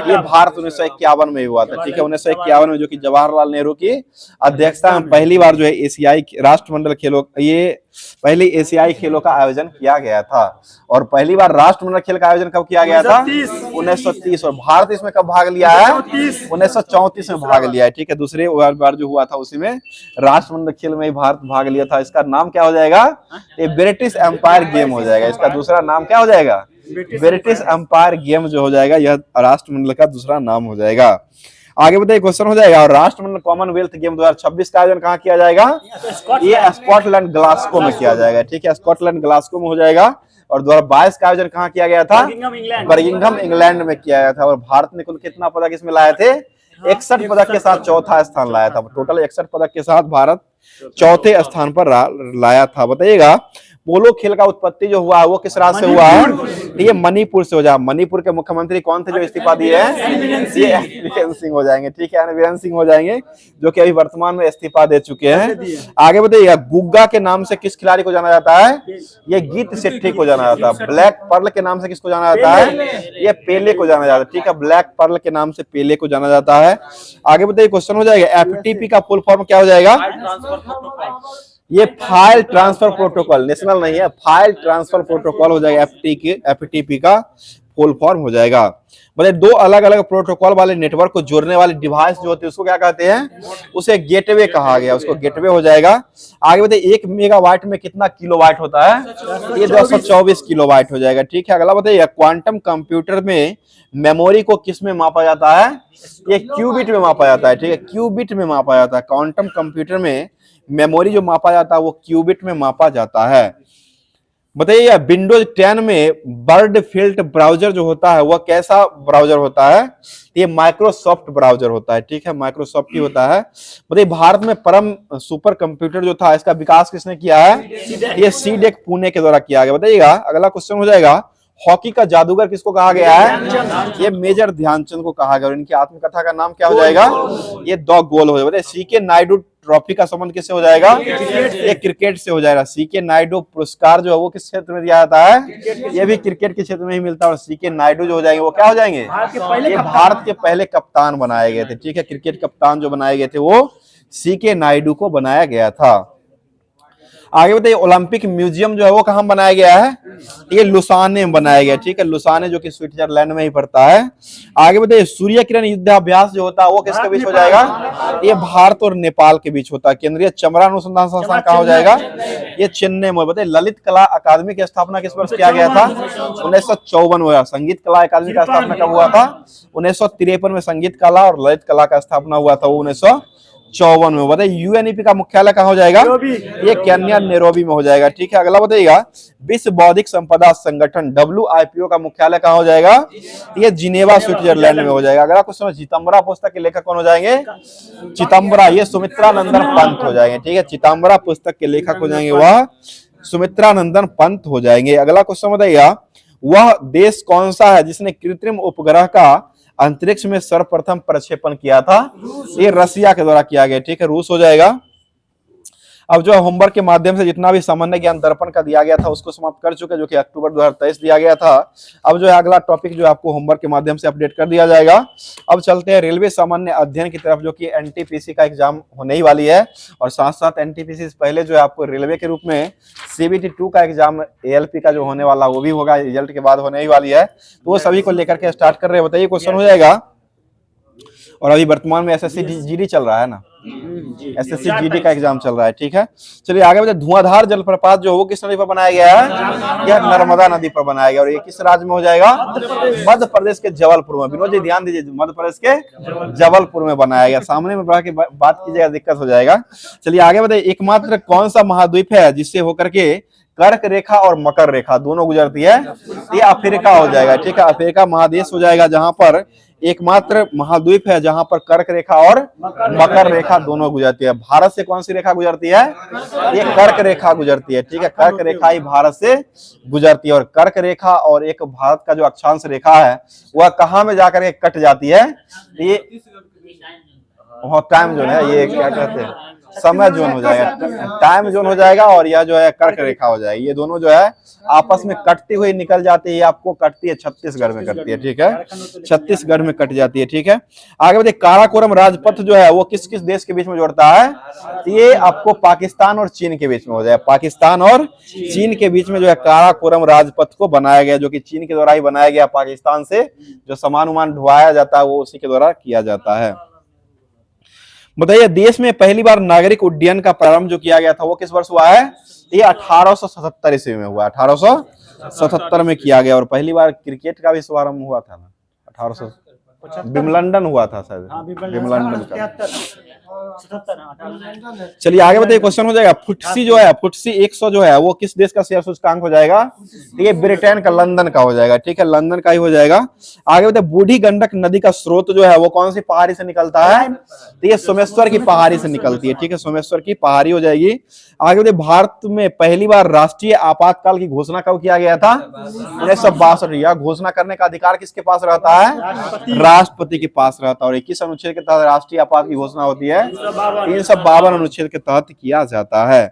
ये भारत 1951 में हुआ था, ठीक है। 1951 में, जो कि जवाहरलाल नेहरू की अध्यक्षता में पहली बार जो है एशियाई राष्ट्रमंडल खेलों, ये पहले एशियाई खेलों का आयोजन किया गया था। और पहली बार राष्ट्रमंडल खेल का आयोजन कब किया गया था, 1930। और भारत इसमें कब भाग लिया है, 1934 में भाग लिया है, ठीक है। दूसरे बार जो हुआ था उसी में राष्ट्रमंडल खेल में ही भारत भाग लिया था। इसका नाम क्या हो जाएगा, ये ब्रिटिश एम्पायर गेम हो जाएगा। इसका दूसरा नाम क्या हो जाएगा, ब्रिटिश एम्पायर गेम जो हो जाएगा, यह राष्ट्रमंडल का दूसरा नाम हो जाएगा। आगे बताइए, क्वेश्चन हो जाएगा, और राष्ट्रमंडल कॉमनवेल्थ गेम 2026 का आयोजन कहाँ किया जाएगा, ये स्कॉटलैंड ग्लासगो में किया जाएगा, ठीक है, स्कॉटलैंड ग्लासगो में हो जाएगा। और 2022 का आयोजन कहाँ किया गया था, बर्मिंघम इंग्लैंड में किया गया था। और भारत ने कुल कितना पदक इसमें लाए थे, 61 पदक के साथ चौथा स्थान लाया था। टोटल 61 पदक के साथ भारत चौथे स्थान पर लाया था। बताइएगा, पोलो खेल का उत्पत्ति जो हुआ है वो किस राज्य से हुआ है, ये मणिपुर से हो जाए। मणिपुर के मुख्यमंत्री कौन थे जो इस्तीफा दिए हैं, ये वीरेंद्र सिंह हो जाएंगे, ठीक है, वीरेंद्र सिंह हो जाएंगे, जो कि अभी वर्तमान में इस्तीफा दे चुके हैं। आगे बताइएगा, गुग्गा के नाम से किस खिलाड़ी को जाना जाता है, ये गीत सेट्ठी को जाना जाता है। ब्लैक पर्ल के नाम से किसको जाना जाता है, ये पेले को जाना जाता है, ठीक है, ब्लैक पर्ल के नाम से पेले को जाना जाता है। आगे बताइए, क्वेश्चन हो जाएगा, एफटीपी का फुल फॉर्म क्या हो जाएगा, ये फाइल ट्रांसफर प्रोटोकॉल, नेशनल नहीं है, फाइल ट्रांसफर प्रोटोकॉल हो जाएगा एफटीपी का फुल फॉर्म हो जाएगा। मतलब दो अलग अलग प्रोटोकॉल वाले नेटवर्क को जोड़ने वाले डिवाइस जो होते हैं उसको क्या कहते हैं, उसे गेटवे कहा गया, उसको गेटवे हो जाएगा। आगे बताइए 1 मेगावाट में कितना किलोवाट होता है, ये 224 किलोवाट हो जाएगा। ठीक है, अगला बताइए क्वांटम कंप्यूटर में मेमोरी को किस में मापा जाता है, ये क्यूबिट में मापा जाता है। ठीक है, क्यूबिट में मापा जाता है। क्वांटम कंप्यूटर में मेमोरी जो मापा जाता है वो क्यूबिट में मापा जाता है। बताइए विंडोज 10 में बर्ड फिल्ट ब्राउजर जो होता है वह कैसा ब्राउजर होता है, ये माइक्रोसॉफ्ट ब्राउजर होता है। ठीक है, माइक्रोसॉफ्ट ही होता है। बताइए भारत में परम सुपर कंप्यूटर जो था इसका विकास किसने किया है, ये सीडेक पुणे के द्वारा किया गया। बताइएगा अगला क्वेश्चन हो जाएगा, हॉकी का जादूगर किसको कहा गया है, ये मेजर ध्यानचंद को कहा गया और इनकी आत्मकथा का नाम क्या हो जाएगा, ये 2 गोल हो जाएगा। सीके नायडू ट्रॉफी का संबंध किससे हो जाएगा, ये क्रिकेट से हो जाएगा। सीके नायडू पुरस्कार जो है वो किस क्षेत्र में दिया जाता है, ये भी क्रिकेट के क्षेत्र में ही मिलता है। और सीके नायडू जो हो जाएंगे वो क्या हो जाएंगे, ये भारत के पहले कप्तान बनाए गए थे। ठीक है, क्रिकेट कप्तान जो बनाए गए थे वो सीके नायडू को बनाया गया था। आगे बताइए ओलंपिक म्यूजियम जो है वो कहाँ बनाया गया है, ये लुसाने में बनाया गया। ठीक है, लुसाने जो कि स्विट्जरलैंड में ही पड़ता है। आगे बताइए सूर्य किरण युद्धाभ्यास जो होता है वो किसके बीच हो जाएगा, ये भारत और नेपाल के बीच होता है। केंद्रीय चमड़ा अनुसंधान संस्थान कहाँ हो जाएगा, ये चेन्नई में। बताइए ललित कला अकादमी की स्थापना किस वर्ष किया गया था, 1954 में। संगीत कला अकादमी का स्थापना कब हुआ था, 1953 में संगीत कला और ललित कला का स्थापना हुआ था वो 1954 में। बताइए यूएनईपी का मुख्यालय कहाँ हो जाएगा, ये केन्या नैरोबी में हो जाएगा। ठीक है, अगला बताइएगा विश्व बौद्धिक संपदा संगठन WIPO का मुख्यालय कहाँ हो जाएगा, ये जिनेवा स्विट्जरलैंड में हो जाएगा। अगला क्वेश्चन चिदंबरा पुस्तक के लेखक कौन हो जाएंगे, चिदंबरा, ये सुमित्रा नंदन पंत हो जाएंगे। ठीक है, चिदंबरा पुस्तक के लेखक हो जाएंगे वह सुमित्रा नंदन पंत हो जाएंगे। अगला क्वेश्चन बताइएगा वह देश कौन सा है जिसने कृत्रिम उपग्रह का अंतरिक्ष में सर्वप्रथम प्रक्षेपण किया था, ये रसिया के द्वारा किया गया। ठीक है, रूस हो जाएगा। अब जो होमवर्क के माध्यम से जितना भी सामान्य ज्ञान दर्पण का दिया गया था उसको समाप्त कर चुके, जो कि अक्टूबर 2023 दिया गया था। अब जो है अगला टॉपिक जो आपको होमवर्क के माध्यम से अपडेट कर दिया जाएगा। अब चलते हैं रेलवे सामान्य अध्ययन की तरफ, जो कि एनटीपीसी का एग्जाम होने ही वाली है और साथ साथ एनटीपीसी से पहले जो है आपको रेलवे के रूप में CBT 2 का एग्जाम ALP का जो होने वाला वो भी होगा, रिजल्ट के बाद होने ही वाली है। तो वो सभी को लेकर के स्टार्ट कर रहे हैं। बताइए क्वेश्चन हो जाएगा, और अभी वर्तमान में SSC GD चल रहा है ना, SSC GD का एग्जाम चल रहा है। ठीक है, चलिए आगे बताइए धुआंधार जलप्रपात जो वो किस नदी पर बनाया गया है, यह नर्मदा नदी पर बनाया गया और ये किस राज्य में हो जाएगा, मध्य प्रदेश के जबलपुर में। विनोद जी ध्यान दीजिए, मध्य प्रदेश के जबलपुर में बनाया गया। सामने में बढ़ा के बात कीजिएगा, दिक्कत हो जाएगा। चलिए आगे बताइए एकमात्र कौन सा महाद्वीप है जिससे होकर के कर्क रेखा और मकर रेखा दोनों गुजरती है, ये अफ्रीका हो जाएगा। ठीक है, अफ्रीका महादेश हो जाएगा जहां पर एकमात्र महाद्वीप है जहां पर कर्क रेखा और मकर रेखा दोनों गुजरती है। भारत से कौन सी रेखा गुजरती है, ये कर्क रेखा गुजरती है। ठीक है, कर्क रेखा ही भारत से गुजरती है और कर्क रेखा और एक भारत का जो अक्षांश रेखा है वह कहाँ में जाकर के कट जाती है, ये टाइम जोन है, ये क्या कहते हैं, समय जोन हो जाएगा, टाइम जोन हो जाएगा और यह जो है कर्क रेखा हो जाएगी। ये दोनों जो है आपस में कटती हुई निकल जाती है, आपको कटती है छत्तीसगढ़ में कटती है। ठीक है, छत्तीसगढ़ में कट जाती है। ठीक है, आगे बताइए काराकोरम राजपथ जो है वो किस किस देश के बीच में जोड़ता है, ये आपको पाकिस्तान और चीन के बीच में हो जाएगा। पाकिस्तान और चीन के बीच में जो है काराकोरम राजपथ को बनाया गया, जो कि चीन के द्वारा ही बनाया गया। पाकिस्तान से जो सामान उमान ढुआया जाता है वो उसी के द्वारा किया जाता है। बताइए देश में पहली बार नागरिक उड्डयन का प्रारंभ जो किया गया था वो किस वर्ष हुआ है, ये 1877 ईस्वी में हुआ, 1877 में किया गया। और पहली बार क्रिकेट का भी शुभारंभ हुआ था ना, 1800 विम्बलडन हुआ था शायद, विम्बलडन का। चलिए आगे बताइए क्वेश्चन हो जाएगा फुटसी जो है, फुटसी 100 जो है वो किस देश का शेयर सूचकांक हो जाएगा, ये ब्रिटेन का, लंदन का हो जाएगा। ठीक है, लंदन का ही हो जाएगा। आगे बताइए बूढ़ी गंडक नदी का स्रोत जो है वो कौन सी पहाड़ी से निकलता है, तो ये सोमेश्वर की पहाड़ी से निकलती है। ठीक है, सोमेश्वर की पहाड़ी हो जाएगी। आगे बताइए भारत में पहली बार राष्ट्रीय आपातकाल की घोषणा कब किया गया था, 1962। यह घोषणा करने का अधिकार किसके पास रहता है, राष्ट्रपति के पास रहता है। और 21 अनुच्छेद के तहत राष्ट्रीय आपात की घोषणा होती है, 352 अनुच्छेद के तहत किया जाता है।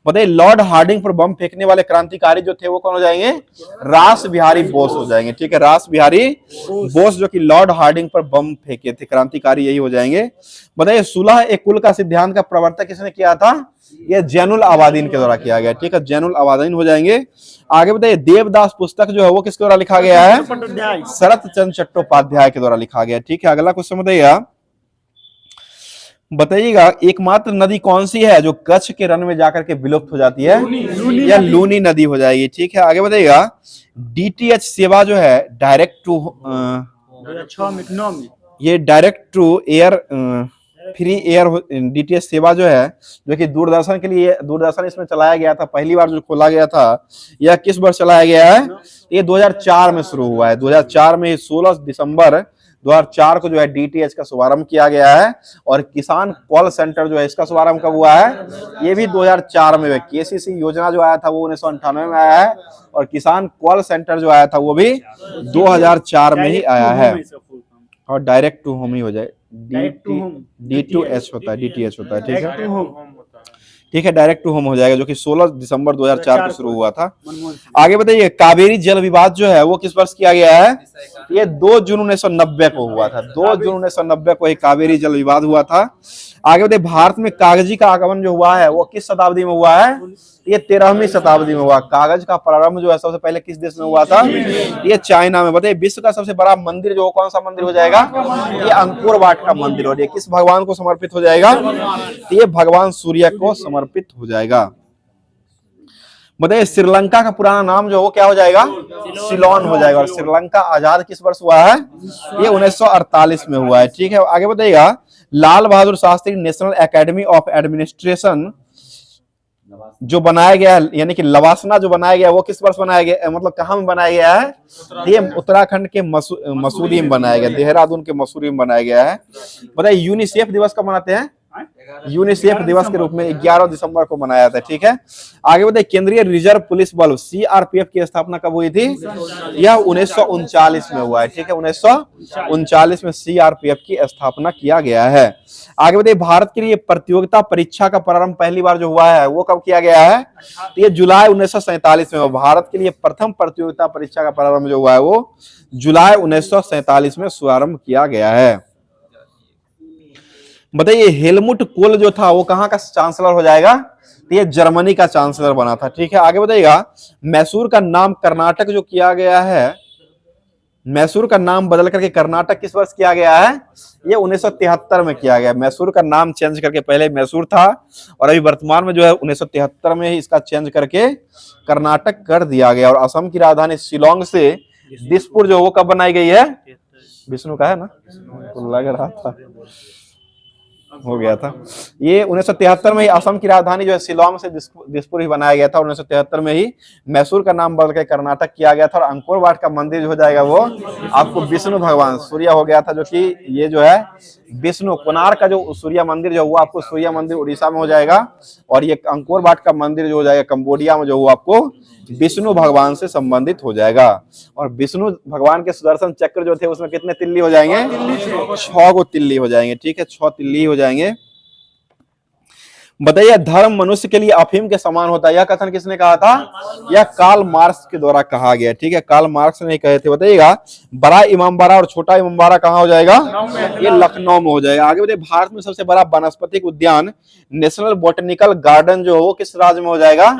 बताइए लॉर्ड हार्डिंग पर बम फेंकने वाले क्रांतिकारी जो थे वो कौन हो जाएंगे, रास बिहारी बोस हो जाएंगे। ठीक है, रास बिहारी बोस जो कि लॉर्ड हार्डिंग पर बम फेंके थे, क्रांतिकारी यही हो जाएंगे। बताइए सुलह ए कुल का सिद्धांत का प्रवर्तक किसने किया था, ये जैनुल आबादीन के द्वारा किया गया, ठीक है, जैनुल आबादीन हो जाएंगे। आगे बताइए देवदास पुस्तक जो है वो किसके द्वारा लिखा गया है? शरत चंद्र चट्टोपाध्याय के द्वारा लिखा गया, ठीक है। अगला क्वेश्चन बताइएगा एकमात्र नदी कौन सी है जो कच्छ के रण में जाकर के विलुप्त हो जाती है? या लूनी नदी हो जाएगी, ठीक है। आगे बताइएगा डीटीएच सेवा जो है डायरेक्ट टू ये direct to air free air DTH सेवा जो है, जो कि दूरदर्शन के लिए दूरदर्शन इसमें चलाया गया था, पहली बार जो खोला गया था, यह किस वर्ष चलाया गया है? ये 2004 में शुरू हुआ है। 2004 में 16 दिसंबर 2004 को जो है डीटीएच का शुभारंभ किया गया है। और किसान कॉल सेंटर जो है इसका शुभारंभ कब हुआ है? ये भी 2004 में। केसीसी योजना जो आया था वो 1998 में आया है, और किसान कॉल सेंटर जो आया था वो भी 2004 में ही आया है। और डायरेक्ट टू होम ही हो जाए, D2H होता है, DTH होता है, ठीक है, ठीक है, डायरेक्ट टू होम हो जाएगा, जो कि 16 दिसंबर 2004 को शुरू हुआ था। आगे बताइए कावेरी जल विवाद जो है वो किस वर्ष किया गया है? ये 2 जून 1990 को हुआ था। 2 जून 1990 को कावेरी जल विवाद हुआ था। आगे बताइए भारत में कागजी का आगमन जो हुआ है वो किस शताब्दी में हुआ है? ये 13वीं शताब्दी में हुआ। कागज का प्रारंभ जो है सबसे पहले किस देश में हुआ था? ये चाइना में। बताइए विश्व का सबसे बड़ा मंदिर जो कौन सा मंदिर हो जाएगा? ये अंकुर वाट का मंदिर हो, ये किस भगवान को समर्पित हो जाएगा? ये भगवान सूर्य को समर्पित हो जाएगा। बताइए श्रीलंका का पुराना नाम जो वो क्या हो जाएगा? सिलोन हो जाएगा। और श्रीलंका आजाद किस वर्ष हुआ है? ये 1948 में हुआ है, ठीक है। आगे बताइएगा Lal Bahadur Shastri National Academy of Administration जो बनाया गया, यानी कि लवासना जो बनाया गया वो किस वर्ष बनाया गया, मतलब कहाँ में बनाया गया है? ये उत्तराखंड के मसूरी में बनाया गया, देहरादून के मसूरी में बनाया गया है। बताइए यूनिसेफ दिवस कब मनाते हैं? यूनिसेफ दिवस के रूप में 11 दिसंबर को मनाया था, ठीक है। आगे बताइए केंद्रीय रिजर्व पुलिस बल सीआरपीएफ की स्थापना कब हुई थी? यह 1939 में हुआ है, ठीक है, 1939 में सीआरपीएफ की स्थापना किया गया है। आगे बताइए भारत के लिए प्रतियोगिता परीक्षा का प्रारंभ पहली बार जो हुआ है वो कब किया गया है? ये जुलाई 1947 में। भारत के लिए प्रथम प्रतियोगिता परीक्षा का प्रारंभ जो हुआ है वो जुलाई 1947 में शुभारंभ किया गया है। बताइए हेलमुट कोल जो था वो कहाँ का चांसलर हो जाएगा? तो ये जर्मनी का चांसलर बना था, ठीक है। आगे बताइएगा मैसूर का नाम कर्नाटक जो किया गया है, मैसूर का नाम बदल करके कर्नाटक किस वर्ष किया गया है? ये 1973 में किया गया। मैसूर का नाम चेंज करके पहले मैसूर था और अभी वर्तमान में जो है 1973 में ही इसका चेंज करके कर्नाटक कर दिया गया। और असम की राजधानी शिलोंग से दिसपुर जो वो कब बनाई गई है? विष्णु का है ना, तो लग रहा था हो गया था। ये 1973 में ही असम की राजधानी जो है शिलोंग से दिसपुर ही बनाया गया था। 1973 में ही मैसूर का नाम बदल के कर्नाटक किया गया था। और अंकोर वाट का मंदिर जो हो जाएगा वो आपको विष्णु भगवान सूर्य हो गया था, जो कि ये जो है विष्णु कोणार्क का जो सूर्य मंदिर जो वो आपको सूर्य मंदिर उड़ीसा में हो जाएगा। और ये अंकोर वाट का मंदिर जो हो जाएगा कंबोडिया में, जो वो आपको विष्णु भगवान से संबंधित हो जाएगा। और विष्णु भगवान के सुदर्शन चक्र जो थे उसमें कितने तिल्ली हो जाएंगे? 6 को तिल्ली हो जाएंगे, ठीक है, 6 तिल्ली हो जाएंगे। बताइए धर्म मनुष्य के लिए अफीम के समान होता है, यह कथन किसने कहा था? यह कार्ल मार्क्स के द्वारा कहा गया, ठीक है, कार्ल मार्क्स ने कहे थे। बताइएगा बड़ा इमामबाड़ा और छोटा इमामबाड़ा कहाँ हो जाएगा? ये लखनऊ में हो जाएगा। आगे बताइए भारत में सबसे बड़ा वनस्पतिक उद्यान नेशनल बोटेनिकल गार्डन जो हो किस राज्य में हो जाएगा?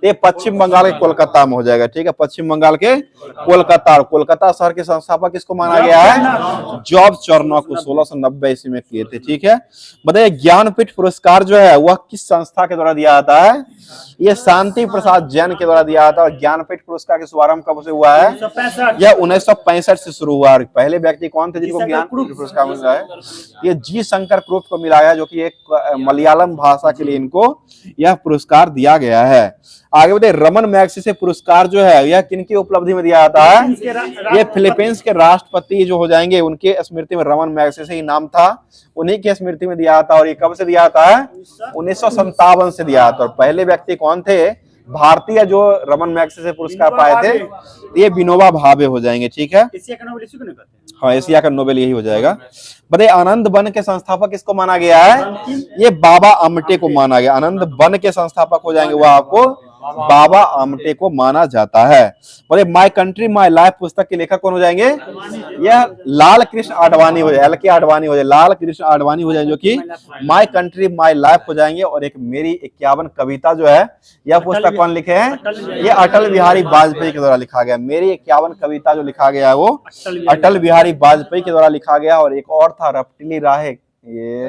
ये पश्चिम बंगाल के कोलकाता में हो जाएगा, ठीक है, पश्चिम बंगाल के कोलकाता। और कोलकाता शहर के संस्थापक किसको माना गया है? जॉर्ज चार्नोक को 1690 ईस्वी में किए थे, ठीक है। बताइए ज्ञानपीठ पुरस्कार जो है वह किस संस्था के द्वारा दिया जाता है? ये शांति प्रसाद जैन के द्वारा दिया जाता है। और ज्ञानपीठ पुरस्कार के शुभारंभ कब से हुआ है? यह 1965 से शुरू हुआ। पहले व्यक्ति कौन थे जिनको ज्ञानपीठ पुरस्कार मिला है? ये जी शंकर क्रूप को मिला है, जो कि एक मलयालम भाषा के लिए इनको यह पुरस्कार दिया गया है। आगे बताइए रमन मैग्सेसे पुरस्कार जो है यह किनकी उपलब्धि में दिया जाता है? ये फिलीपींस के राष्ट्रपति जो हो जाएंगे उनके स्मृति में रमन मैग्सेसे ही नाम था, उन्हीं की स्मृति में दिया जाता है। और ये कब से दिया जाता है? 1957 से दिया जाता है। और पहले व्यक्ति कौन थे भारतीय जो रमन मैग्सेसे पुरस्कार पाए थे? ये विनोबा भावे हो जाएंगे, ठीक है। हाँ, एशिया का नोबेल यही हो जाएगा। बताइए आनंद वन के संस्थापक किसको माना गया है? ये बाबा आमटे को माना गया। आनंद वन के संस्थापक हो जाएंगे वो आपको बाबा आमटे को माना जाता है। बोले माई कंट्री माई लाइफ पुस्तक के लेखक कौन हो जाएंगे? यह लाल कृष्ण आडवाणी हो जाए, LK आडवाणी हो जाए, लाल कृष्ण आडवाणी हो जाए, जो कि माई कंट्री माई लाइफ हो जाएंगे। और एक मेरी 51 कविता जो है, यह पुस्तक कौन लिखे हैं? ये अटल बिहारी वाजपेयी के द्वारा लिखा गया। मेरी 51 कविता जो लिखा गया है वो अटल बिहारी वाजपेयी के द्वारा लिखा गया। और एक और था रपटीली राहें, ये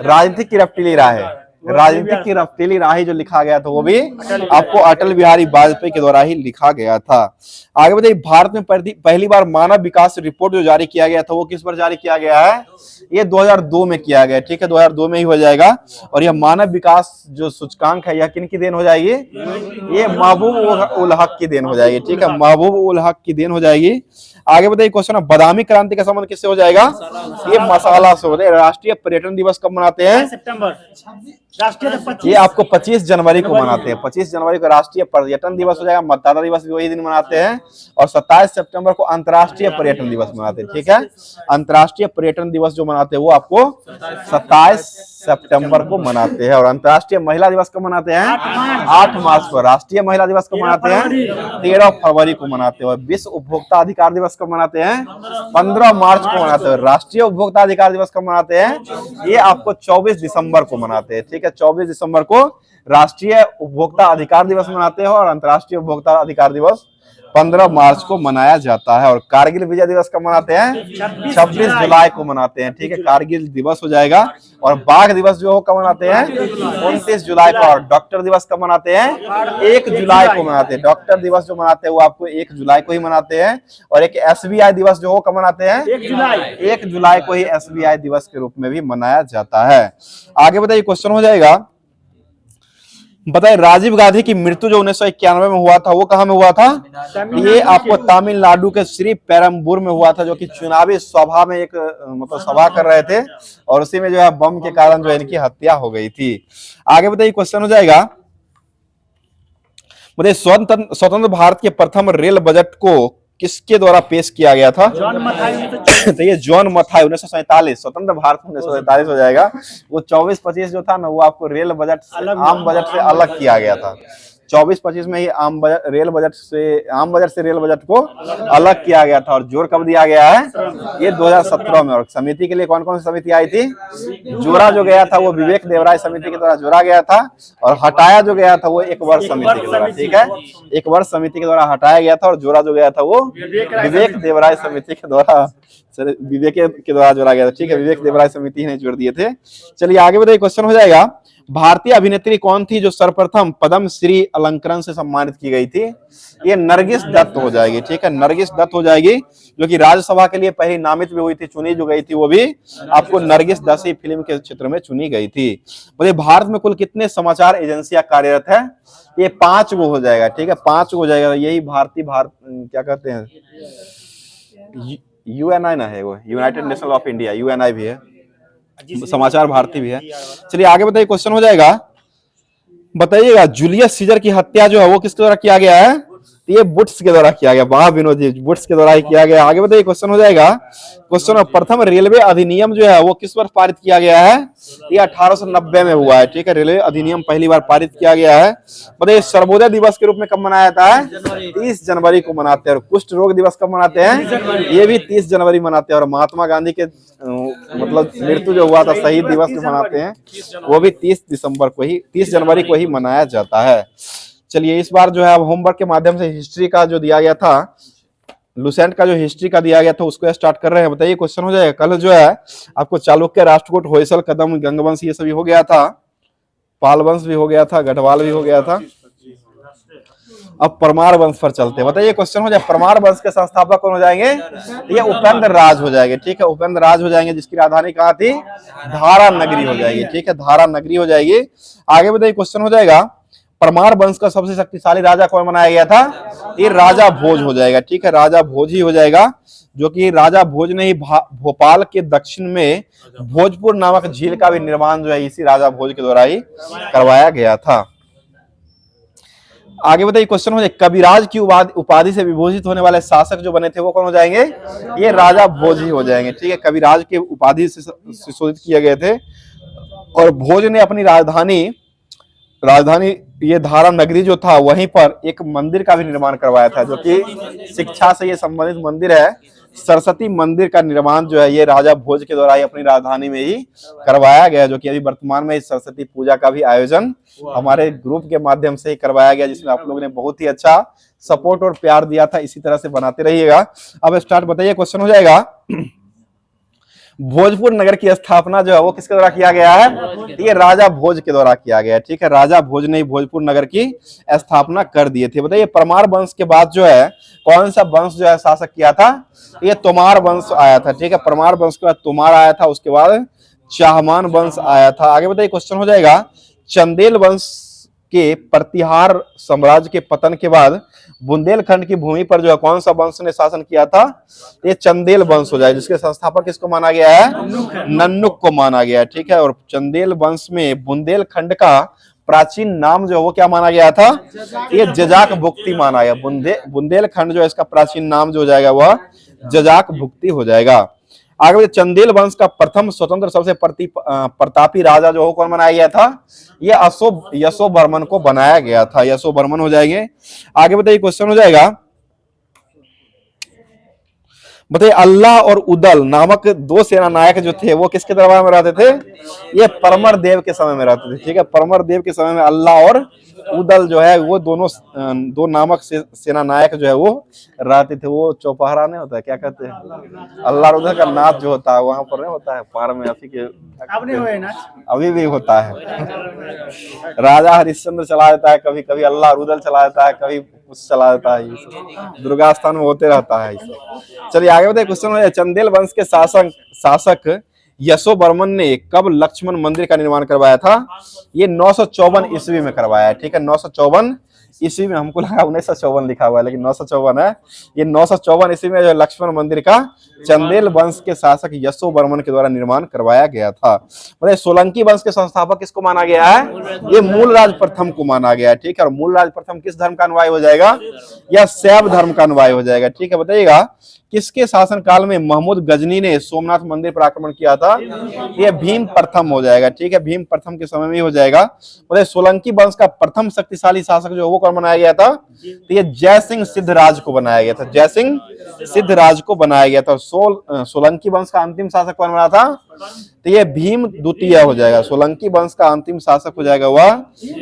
राजनीतिक की रपटीली राहें, राजनीतिक की रफ्तीली राही जो लिखा गया था वो भी आपको अटल बिहारी वाजपेयी के द्वारा ही लिखा गया था। आगे बताइए, भारत में पहली बार मानव विकास रिपोर्ट जो जारी किया गया था वो किस पर जारी किया गया है? ये 2002 में किया गया, ठीक है, 2002 में ही हो जाएगा। और यह मानव विकास जो सूचकांक है, यह किन की देन हो जाएगी? ये महबूब उल हक की देन हो जाएगी, ठीक है, महबूब उल हक की देन हो जाएगी। आगे बताइए क्वेश्चन है, बादामी क्रांति का संबंध किससे हो जाएगा? ये मसाला से हो जाएगा। राष्ट्रीय पर्यटन दिवस कब मनाते हैं? सितंबर। ये आपको 25 जनवरी को मनाते हैं। 25 जनवरी को राष्ट्रीय पर्यटन दिवस हो जाएगा। मतदाता दिवस भी वही दिन मनाते हैं। और 27 सितंबर को अंतर्राष्ट्रीय पर्यटन दिवस मनाते हैं, ठीक है। अंतर्राष्ट्रीय पर्यटन दिवस जो मनाते हैं वो आपको 27 सितंबर को मनाते हैं। और अंतर्राष्ट्रीय महिला दिवस कब मनाते हैं? 8 मार्च को। राष्ट्रीय महिला दिवस कब मनाते हैं? 13 फरवरी को मनाते हैं। विश्व उपभोक्ता अधिकार दिवस कब मनाते हैं? 15 मार्च को मनाते हैं। राष्ट्रीय उपभोक्ता अधिकार दिवस कब मनाते हैं? ये आपको 24 दिसंबर को मनाते हैं, ठीक है। 24 दिसंबर को राष्ट्रीय उपभोक्ता अधिकार दिवस मनाते हैं और अंतर्राष्ट्रीय उपभोक्ता अधिकार दिवस 15 मार्च को मनाया जाता है। और कारगिल विजय दिवस कब मनाते हैं? 26 जुलाई को मनाते हैं, ठीक है। कारगिल दिवस हो जाएगा। और बाघ दिवस जो हो कब मनाते हैं? 29 जुलाई को। और डॉक्टर दिवस कब मनाते हैं? 1 जुलाई को मनाते हैं। डॉक्टर दिवस जो मनाते हैं वो आपको 1 जुलाई को ही मनाते हैं। और एक SBI दिवस जो हो कब मनाते हैं? 1 जुलाई को ही SBI दिवस के रूप में भी मनाया जाता है। आगे बताइए, क्वेश्चन हो जाएगा, बताइए राजीव गांधी की मृत्यु जो 1991 में हुआ था वो कहां में हुआ था? ये आपको तमिलनाडु के श्री पेरम्बूर में हुआ था, जो कि चुनावी सभा में एक मतलब सभा कर रहे थे और उसी में जो है बम के कारण जो है इनकी हत्या हो गई थी। आगे बताइए, क्वेश्चन हो जाएगा, बताइए स्वतंत्र भारत के प्रथम रेल बजट को किसके द्वारा पेश किया गया था? तो ये जॉन मथाई 1947, स्वतंत्र भारत 1947 हो जाएगा। वो 24-25 जो था ना वो आपको रेल बजट आम बजट से अलग किया गया था। 24-25 में ही आम बजट रेल बजट से रेल बजट को अलग किया गया था। और जोर कब दिया गया है? ये 2017 में। और समिति के लिए कौन कौन सी समिति आई थी? जोड़ा जो गया था वो विवेक देवराय समिति के द्वारा जोड़ा गया था। और हटाया जो गया था वो एक वर्ष समिति के द्वारा, ठीक है, एक वर्ष समिति के द्वारा हटाया गया था। और जोड़ा जो गया था वो विवेक देवराय समिति के द्वारा जोड़ा गया था, ठीक है। विवेक देवराय समिति ने जोड़ दिए थे। चलिए आगे बताइए, क्वेश्चन हो जाएगा, भारतीय अभिनेत्री कौन थी जो सर्वप्रथम पद्म श्री अलंकरण से सम्मानित की गई थी? ये नरगिस दत्त हो जाएगी, ठीक है, नरगिस दत्त हो जाएगी, जो कि राज्यसभा के लिए पहली नामित भी हुई थी, चुनी जो गई थी वो भी आपको नरगिस दत्त ही फिल्म के क्षेत्र में चुनी गई थी। बोले भारत में कुल कितने समाचार एजेंसियां कार्यरत है? ये 5 गो हो जाएगा, ठीक है, 5 गो हो जाएगा। यही क्या कहते हैं, UNI ना है वो, United national of India, UNI भी है, समाचार भारती भी है। चलिए आगे बताइए, क्वेश्चन हो जाएगा, बताइएगा जूलियस सीजर की हत्या जो है वो किसके द्वारा किया गया है? ये बुट्स के द्वारा किया गया। वाह विनोद जी, बुट्स के द्वारा ही किया गया। आगे बताइए, क्वेश्चन हो जाएगा, क्वेश्चन प्रथम रेलवे अधिनियम जो है वो किस वर्ष पारित किया गया है? ये 1890 में हुआ है, ठीक है, रेलवे अधिनियम पहली बार पारित किया गया है। बताइए सर्वोदय दिवस के रूप में कब मनाया जाता है? 30 जनवरी को मनाते हैं। और कुष्ठ रोग दिवस कब मनाते हैं? ये भी 30 जनवरी मनाते हैं। और महात्मा गांधी के मतलब मृत्यु जो हुआ था शहीद दिवस जो मनाते हैं वो भी 30 जनवरी को ही मनाया जाता है। चलिए इस बार जो है अब होमवर्क के माध्यम से हिस्ट्री का जो दिया गया था, लुसेंट का जो हिस्ट्री का दिया गया था उसको स्टार्ट कर रहे हैं। बताइए क्वेश्चन हो जाएगा। कल जो है आपको चालुक्य, राष्ट्रकूट, होयसल, कदम, गंगवंश ये सभी हो गया था, पाल वंश भी हो गया था, गढ़वाल भी हो गया था। अब परमार वंश पर चलते हैं। बताइए क्वेश्चन हो जाए, परमार वंश के संस्थापक कौन हो जाएंगे? ये उपेंद्र राज हो जाएंगे, ठीक है, उपेंद्र राज हो जाएंगे, जिसकी राजधानी कहाँ थी? धारा नगरी हो जाएगी, ठीक है, धारा नगरी हो जाएगी। आगे बताइए क्वेश्चन हो जाएगा, परमार वंश का सबसे शक्तिशाली राजा कौन बनाया गया था? ये राजा भोज हो जाएगा, ठीक है, राजा भोज ही हो जाएगा, जो कि राजा भोज ने ही भोपाल के दक्षिण में भोजपुर नामक झील का भी निर्माण जो है इसी राजा भोज के द्वारा ही करवाया गया था। आगे बताइए क्वेश्चन हो जाए, कविराज की उपाधि से विभूषित होने वाले शासक जो बने थे वो कौन हो जाएंगे? ये राजा भोज ही हो जाएंगे, ठीक है, कविराज के उपाधि से सुशोभित किए गए थे। और भोज ने अपनी राजधानी राजधानी ये धारा नगरी जो था वहीं पर एक मंदिर का भी निर्माण करवाया था, जो कि शिक्षा से ये संबंधित मंदिर है। सरस्वती मंदिर का निर्माण जो है ये राजा भोज के द्वारा ही अपनी राजधानी में ही करवाया गया, जो कि अभी वर्तमान में इस सरस्वती पूजा का भी आयोजन हमारे ग्रुप के माध्यम से ही करवाया गया, जिसमें आप लोगों ने बहुत ही अच्छा सपोर्ट और प्यार दिया था। इसी तरह से बनाते रहिएगा। अब स्टार्ट बताइए, क्वेश्चन हो जाएगा। भोजपुर नगर की स्थापना जो है वो किसके द्वारा किया गया है? ये राजा भोज के द्वारा किया गया है, ठीक है। राजा भोज ने भोजपुर नगर की स्थापना कर दिए थे। बताइए परमार वंश के बाद जो है कौन सा वंश जो है शासक किया था? ये तोमार वंश आया था, ठीक है। परमार वंश के बाद तोमार आया था, उसके बाद चाहमान वंश आया था। आगे बताइए, क्वेश्चन हो जाएगा। चंदेल वंश के प्रतिहार साम्राज्य के पतन के बाद बुंदेलखंड की भूमि पर जो है कौन सा वंश ने शासन किया था? ये चंदेल वंश हो जाए, जिसके संस्थापक किसको माना गया है? नन्नुक को माना गया है, ठीक है। और चंदेल वंश में बुंदेलखंड का प्राचीन नाम जो है वो क्या माना गया था? ये जजाक भुक्ति माना गया। बुंदेलखंड जो है इसका प्राचीन नाम जो हो जाएगा वह जजाक भुक्ति हो जाएगा। आगे चंदेल वंश का प्रथम स्वतंत्र सबसे प्रतापी राजा जो हो कौन बनाया गया था? ये यशोवर्मन को बनाया गया था, यशोवर्मन हो जाएंगे। आगे बताइए, क्वेश्चन हो जाएगा। बताइए अल्लाह और उदल नामक दो सेना नायक जो थे वो किसके दरबार में रहते थे? ये परमर देव के समय में रहते थे, ठीक है। परमर देव के समय में अल्लाह और उदल जो है वो दोनों दो नामक सेना नायक जो है वो रहते थे। वो चौपहरा नहीं होता है, क्या कहते हैं, अल्लाह और उदल का नाच जो होता है वहां पर नहीं होता है, पार में अभी के अभी भी होता है। राजा हरिश्चंद्र चला देता है, कभी कभी अल्लाह और उदल चला देता है, कभी कुछ चला देता है। दुर्गा स्थान में होते रहता है। चलिए आगे बताइए, क्वेश्चन है। चंदेल वंश के शासक यशोवर्मन ने कब लक्ष्मण मंदिर का निर्माण करवाया था? ये 954 ईस्वी में करवाया है, ठीक है। 954 ईस्वी में, हमको लगा 1954 लिखा हुआ है लेकिन 954 है। ये 954 ईस्वी में जो लक्ष्मण मंदिर का चंदेल वंश के शासक यशोवर्मन के द्वारा निर्माण करवाया गया था। मतलब सोलंकी वंश के संस्थापक किसको माना गया है? ये मूलराज प्रथम को माना गया है, ठीक है। और मूलराज प्रथम किस धर्म का अनुयायी हो जाएगा? या शैव धर्म का अनुयायी हो जाएगा, ठीक है। बताइएगा किसके शासन काल में महमूद गजनी ने सोमनाथ मंदिर पर आक्रमण किया था? ये भीम प्रथम हो जाएगा, ठीक है। भीम प्रथम के समय में ही हो जाएगा। मतलब सोलंकी वंश का प्रथम शक्तिशाली शासक जो वो कौन बनाया गया था? तो ये जय सिंह सिद्धराज को बनाया गया था, जय सिंह सिद्धराज को बनाया गया था। सोलंकी वंश का अंतिम शासक कौन बना था? तो ये भीम द्वितीय हो जाएगा। सोलंकी वंश का अंतिम शासक हो जाएगा वह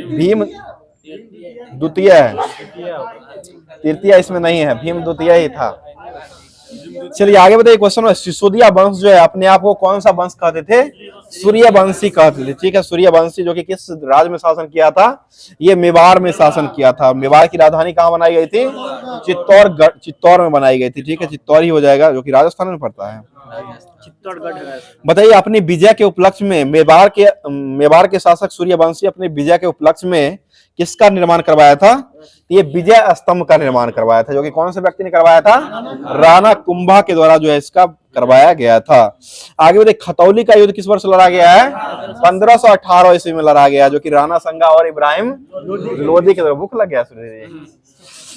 भीम द्वितीय है, तृतीय इसमें नहीं है, भीम द्वितीय ही था। चलिए आगे बताइए, क्वेश्चन है। सिसोदिया वंश जो है अपने आप को कौन सा वंश कहते थे? सूर्यवंशी कहते थे, ठीक है। सूर्यवंशी जो कि किस राज्य में शासन किया था? ये मेवाड़ में शासन किया था। मेवाड़ की राजधानी कहाँ बनाई गई थी? चित्तौड़ में बनाई गई थी, ठीक है। चित्तौड़ ही हो जाएगा, जो कि राजस्थान में पड़ता है। बताइए अपनी विजय के उपलक्ष्य में मेवाड़ के शासक सूर्यवंशी अपने विजय के उपलक्ष्य में किसका निर्माण करवाया था? ये विजय स्तंभ का निर्माण करवाया था, जो कि कौन से व्यक्ति ने करवाया था? राणा कुंभा के द्वारा जो है इसका करवाया गया था। आगे बताइए खतौली का युद्ध किस वर्ष लड़ा गया है? 1518 ईस्वी में लड़ा गया, जो कि राणा संगा और इब्राहिम लोदी के द्वारा। भूख लग गया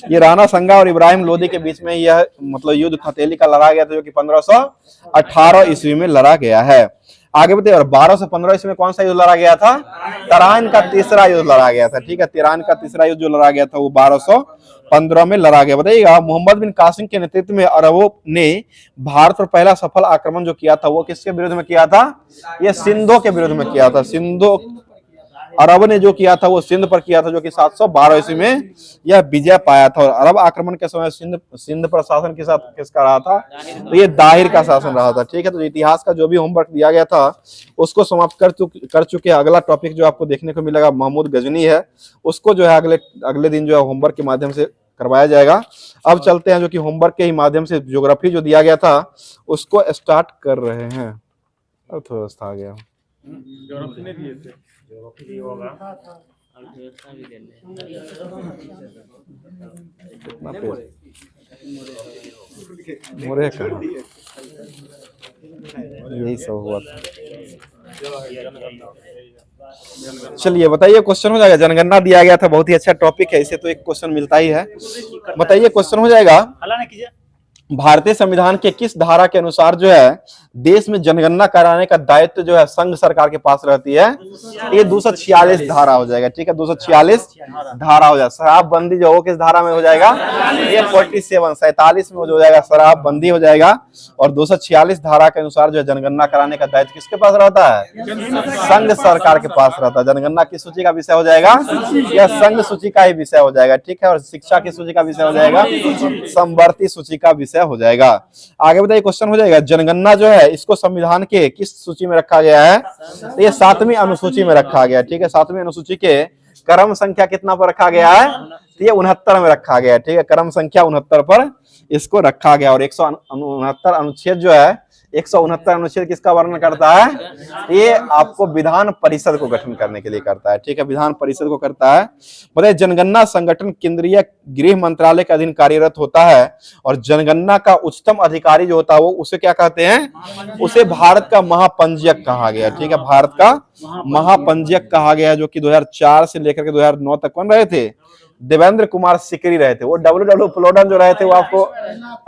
ये राणा संगा और इब्राहिम लोदी के बीच में यह मतलब युद्ध खतौली का लड़ा गया था, जो कि 1518 ईस्वी में लड़ा गया है। आगे बताइए, और 1215 ईस्वी में कौन सा युद्ध लड़ा गया था? तराइन का तीसरा युद्ध लड़ा गया था, ठीक है। तराइन का तीसरा युद्ध जो लड़ा गया था वो 1215 में लड़ा गया। बताइएगा मोहम्मद बिन कासिम के नेतृत्व में अरबों ने भारत पर पहला सफल आक्रमण जो किया था वो किसके विरुद्ध में किया था? ये सिंधों के विरुद्ध में किया था। सिंधो अरब ने जो किया था वो सिंध पर किया था, जो कि 712 ईस्वी में यह विजय पाया था। और अरब आक्रमण के समय सिंध पर शासन के साथ किसका रहा था? तो ये दाहिर का शासन रहा था, ठीक है। तो इतिहास का जो भी होमवर्क दिया गया था उसको समाप्त कर चुके। अगला टॉपिक जो आपको देखने को मिलेगा महमूद गजनी है, उसको जो है अगले दिन जो है होमवर्क के माध्यम से करवाया जाएगा। अब चलते हैं जो कि होमवर्क के ही माध्यम से ज्योग्राफी जो दिया गया था उसको स्टार्ट कर रहे हैं। अर्थव्यवस्था आ गया, ज्योग्राफी नहीं दिए थे, ज्योग्राफी होगा। कितना पेज? मोरे का यही सब हुआ था। चलिए बताइए, क्वेश्चन हो जाएगा। जनगणना दिया गया था, बहुत ही अच्छा टॉपिक है, इसे तो एक क्वेश्चन मिलता ही है। बताइए क्वेश्चन हो जाएगा। भारतीय संविधान के किस धारा के अनुसार जो है देश में जनगणना कराने का दायित्व जो है संघ सरकार के पास रहती है? ये 246 धारा हो जाएगा। ठीक है, 246 धारा हो जाएगा। शराबबंदी जो हो किस धारा में हो जाएगा? ये 47 में हो जाएगा, शराबबंदी हो जाएगा। और 246 धारा के अनुसार जो है जनगणना कराने का दायित्व किसके पास रहता है? संघ सरकार के पास रहता है। जनगणना किस सूची का विषय हो जाएगा? यह संघ सूची का ही विषय हो जाएगा। ठीक है, और शिक्षा की सूची का विषय हो जाएगा समवर्ती सूची का विषय हो जाएगा। आगे बताइए, क्वेश्चन हो जाएगा जनगणना जो है इसको संविधान के किस सूची में रखा गया है? तो ये 7वीं अनुसूची में रखा गया। ठीक है, 7वीं अनुसूची के क्रम संख्या कितना पर रखा गया है? तो ये 69 में रखा गया है। ठीक है, क्रम संख्या 69 पर इसको रखा गया। और 169 अनुच्छेद जो है, 169 अनुच्छेद किसका वर्णन करता है? ये आपको विधान परिषद को गठन करने के लिए करता है। ठीक है, विधान परिषद को करता है। बताइए, जनगणना संगठन केंद्रीय गृह मंत्रालय के अधीन कार्यरत होता है और जनगणना का उच्चतम अधिकारी जो होता है वो उसे क्या कहते हैं? उसे भारत का महापंजीयक कहा गया। ठीक है, भारत का महापंजीयक कहा गया, जो कि 2004 से लेकर के 2009 तक कौन रहे थे? देवेंद्र कुमार सिकरी रहे थे। वो डब्ल्यू प्लोडन जो रहे थे वो आपको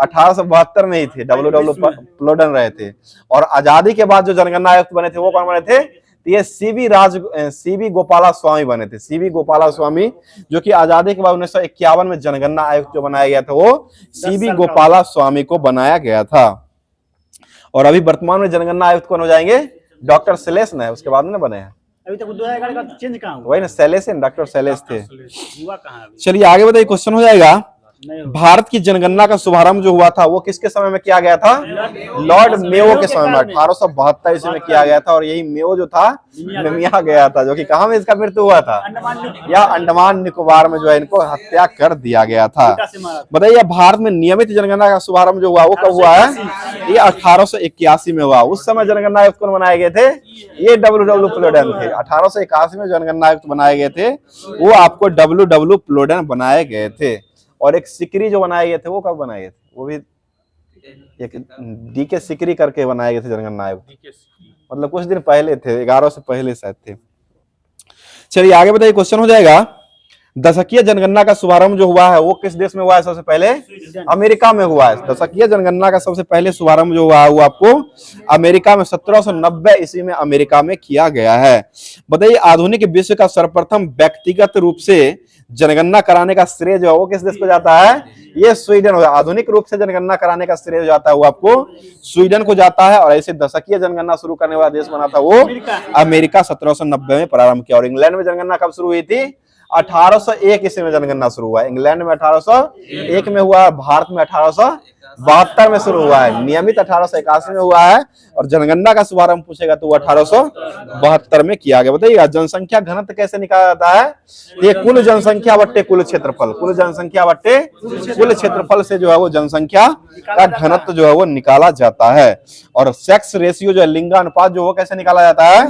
1872 में ही थे, डब्ल्यू प्लोडन रहे थे। और आजादी के बाद जो जनगणना आयुक्त बने थे वो कौन बने थे? तो ये सीवी गोपाला स्वामी बने थे। सीवी गोपाला स्वामी, जो कि आजादी के बाद 1951 में जनगणना आयुक्त जो बनाया गया था वो सीवी गोपाला स्वामी को बनाया गया था। और अभी वर्तमान में जनगणना आयुक्त कौन हो जाएंगे? डॉक्टर शैलेश ने उसके बाद में बने हैं। अभी तक 2011 का चेंज कहाँ हुआ? वही ना, शैलेश, डॉक्टर शैलेश थे। हुआ कहाँ? चलिए आगे बताइए, क्वेश्चन हो जाएगा भारत की जनगणना का शुभारंभ जो हुआ था वो किसके समय में किया गया था? लॉर्ड मेयो के समय में 1872 ईस्वी में किया गया था। और यही मेयो जो था निमिया गया था, जो कि कहाँ में इसका मृत्यु हुआ था? या अंडमान निकोबार में जो है इनको हत्या कर दिया गया था। बताइए, भारत में नियमित जनगणना का शुभारंभ जो हुआ वो कब हुआ है? ये 1881 में हुआ। उस समय जनगणना आयुक्त कौन बनाए गए थे? ये डब्ल्यू प्लोडन थे। 1881 में जनगणना आयुक्त बनाए गए थे, वो आपको डब्ल्यू प्लोडन बनाए गए थे। और एक सिकरी जो बनाए गए थे वो कब बनाए गए थे? वो भी एक डीके सिकरी करके बनाए गए थे जनगणना आयुक्त, मतलब कुछ दिन पहले थे, 11 से पहले शायद थे। चलिए आगे बताइए, क्वेश्चन हो जाएगा दशकीय जनगणना का शुभारंभ जो हुआ है वो किस देश में हुआ है? सबसे पहले अमेरिका में हुआ है। दशकीय जनगणना का सबसे पहले शुभारंभ जो हुआ है वो आपको अमेरिका में 1790 ईस्वी में अमेरिका में किया गया है। बताइए, आधुनिक विश्व का सर्वप्रथम व्यक्तिगत रूप से जनगणना कराने का श्रेय जो है वो किस देश को जाता है? ये स्वीडन हो। आधुनिक रूप से जनगणना कराने का श्रेय जाता है वो आपको स्वीडन को जाता है। और ऐसे दशकीय जनगणना शुरू करने वाला देश बना था वो अमेरिका 1790 में प्रारंभ किया। और इंग्लैंड में जनगणना कब शुरू हुई थी? 1801 ईस्वी में जनगणना शुरू हुआ है। इंग्लैंड में 1801 में हुआ, भारत में 1872 में शुरू हुआ है। नियमित 1881 में हुआ है। और जनगणना का शुभारंभ पूछेगा तो वो 1872 में किया गया। बताइएगा, जनसंख्या घनत्व कैसे निकाला जाता है? ये कुल जनसंख्या बट्टे कुल क्षेत्रफल, कुल जनसंख्या बट्टे कुल क्षेत्रफल से जो है वो जनसंख्या का घनत्व जो है वो निकाला जाता है। और सेक्स रेशियो जो है, लिंगानुपात जो वो कैसे निकाला जाता है?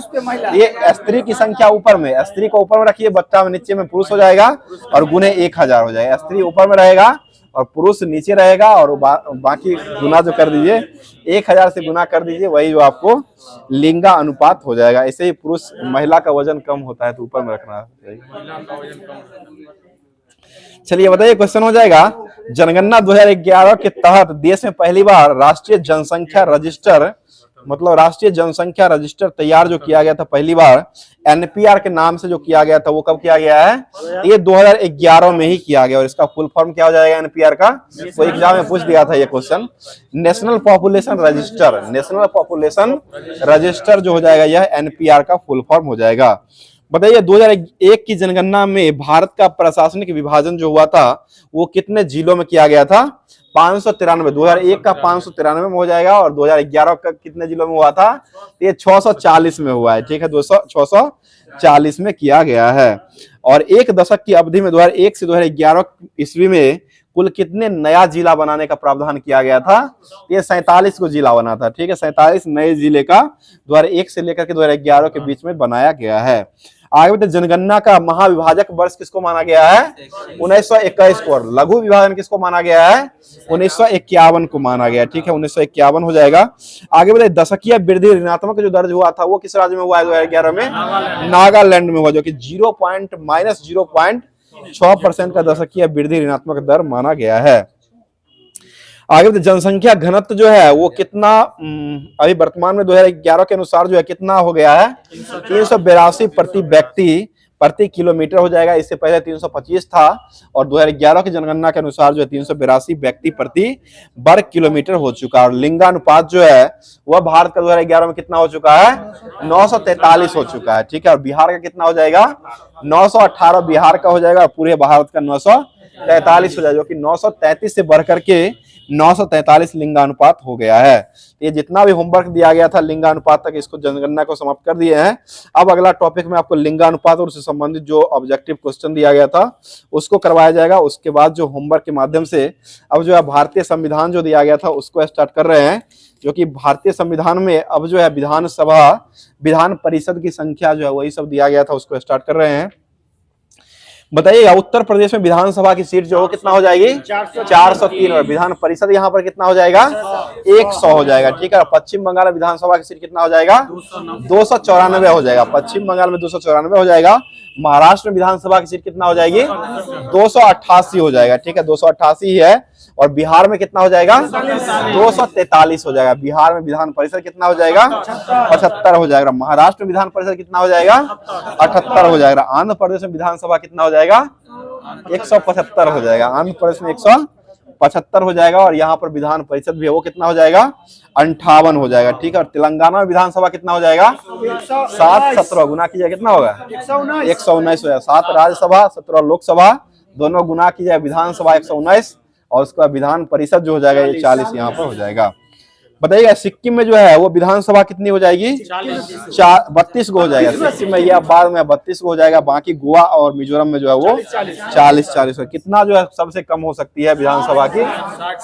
ये स्त्री की संख्या ऊपर में, स्त्री को ऊपर में रखिए, बच्चा में नीचे में पुरुष हो जाएगा और गुने 1000 हो जाएगा। स्त्री ऊपर में रहेगा और पुरुष नीचे रहेगा। और बाकी गुना जो कर दीजिए, 1000 से गुना कर दीजिए, वही जो आपको लिंगा अनुपात हो जाएगा। ऐसे ही पुरुष महिला का वजन कम होता है तो ऊपर में रखना चाहिए। चलिए बताइए, क्वेश्चन हो जाएगा जनगणना 2011 के तहत देश में पहली बार राष्ट्रीय जनसंख्या रजिस्टर, मतलब राष्ट्रीय जनसंख्या रजिस्टर तैयार जो किया गया था पहली बार एनपीआर के नाम से जो किया गया था वो कब किया गया है? ये 2011 में ही किया गया। और इसका फुल फॉर्म क्या हो जाएगा एनपीआर का? वो एग्जाम में पूछ दिया था ये question. National population register, national population register जो हो जाएगा यह एनपीआर का फुल फॉर्म हो जाएगा। बताइए, 2001 की जनगणना में भारत का प्रशासनिक विभाजन जो हुआ था वो कितने जिलों में किया गया था? 593। 2001 का 593 में हो जाएगा। और 2011 का कितने जिलों में हुआ था? ये 640 में हुआ है। ठीक है, 640 में किया गया है। और एक दशक की अवधि में 2001 से 2011 ईस्वी में कुल कितने नया जिला बनाने का प्रावधान किया गया था? ये 47 को जिला बना था। ठीक है, 47 नए जिले का 2001 से लेकर के 2011 के बीच में बनाया गया है। आगे बताइए, जनगणना का महाविभाजक वर्ष किसको माना गया है? 1921 को। और लघु विभाजन किसको माना गया है? 1951 को माना गया। ठीक है, 1951 हो जाएगा। आगे बताइए, दशकीय वृद्धि ऋणात्मक जो दर्ज हुआ था वो किस राज्य में हुआ है 2011 में? नागालैंड में हुआ, जो कि -0.6% का दशकीय वृद्धि ऋणात्मक दर माना गया है। आगे तो जनसंख्या घनत्व जो है वो कितना अभी वर्तमान में 2011 के अनुसार जो है कितना हो गया है 382 प्रति व्यक्ति प्रति किलोमीटर हो जाएगा। इससे पहले 325 था और 2011 की जनगणना के अनुसार जो है 382 व्यक्ति प्रति वर्ग किलोमीटर हो चुका है। और लिंगानुपात जो है वह भारत का 2011 में कितना हो चुका है 943 हो चुका है। ठीक है, और बिहार का कितना हो जाएगा 918 बिहार का हो जाएगा और पूरे भारत का 943 हो जाएगा, जो कि 933 से बढ़कर के 943 लिंगानुपात हो गया है। ये जितना भी होमवर्क दिया गया था लिंगानुपात तक इसको जनगणना को समाप्त कर दिए हैं। अब अगला टॉपिक में आपको लिंगानुपात और उससे संबंधित जो ऑब्जेक्टिव क्वेश्चन दिया गया था उसको करवाया जाएगा। उसके बाद जो होमवर्क के माध्यम से अब जो है भारतीय संविधान जो दिया गया था उसको स्टार्ट कर रहे हैं, जो कि भारतीय संविधान में अब जो है विधानसभा विधान परिषद की संख्या जो है वही सब दिया गया था उसको स्टार्ट कर रहे हैं। बताइएगा उत्तर प्रदेश में विधानसभा की सीट जो हो कितना हो जाएगी 403 और विधान परिषद यहाँ पर कितना हो जाएगा 100 हो जाएगा। ठीक है, पश्चिम बंगाल में विधानसभा की सीट कितना हो जाएगा 294 हो जाएगा। पश्चिम बंगाल में 294 हो जाएगा। महाराष्ट्र में विधानसभा की सीट कितना हो जाएगी 288 हो जाएगा। ठीक है, 288 ही है। और बिहार में कितना हो जाएगा 243 हो जाएगा। बिहार में विधान परिषद कितना हो जाएगा 75 हो जाएगा। महाराष्ट्र में विधान परिषद कितना हो जाएगा 78 हो जाएगा। आंध्र प्रदेश में विधानसभा कितना हो जाएगा 175 हो जाएगा। आंध्र प्रदेश में 175 हो जाएगा और यहाँ पर विधान परिषद भी है वो कितना हो जाएगा 58 हो जाएगा। ठीक है, और तेलंगाना में विधानसभा कितना हो जाएगा 7 17 गुना कीजिए कितना होगा 119 हो जाएगा। 7 राज्यसभा 17 लोकसभा दोनों गुना कीजिए विधानसभा 119 और उसका विधान परिषद जो हो जाएगा ये 40 यहाँ पर हो जाएगा। बताइएगा सिक्किम में जो है वो विधानसभा कितनी हो जाएगी 32 को हो जाएगा। सिक्किम में यह बाद में 32 को हो जाएगा। बाकी गोवा और मिजोरम में जो है वो 40 कितना जो है सबसे कम हो सकती है विधानसभा की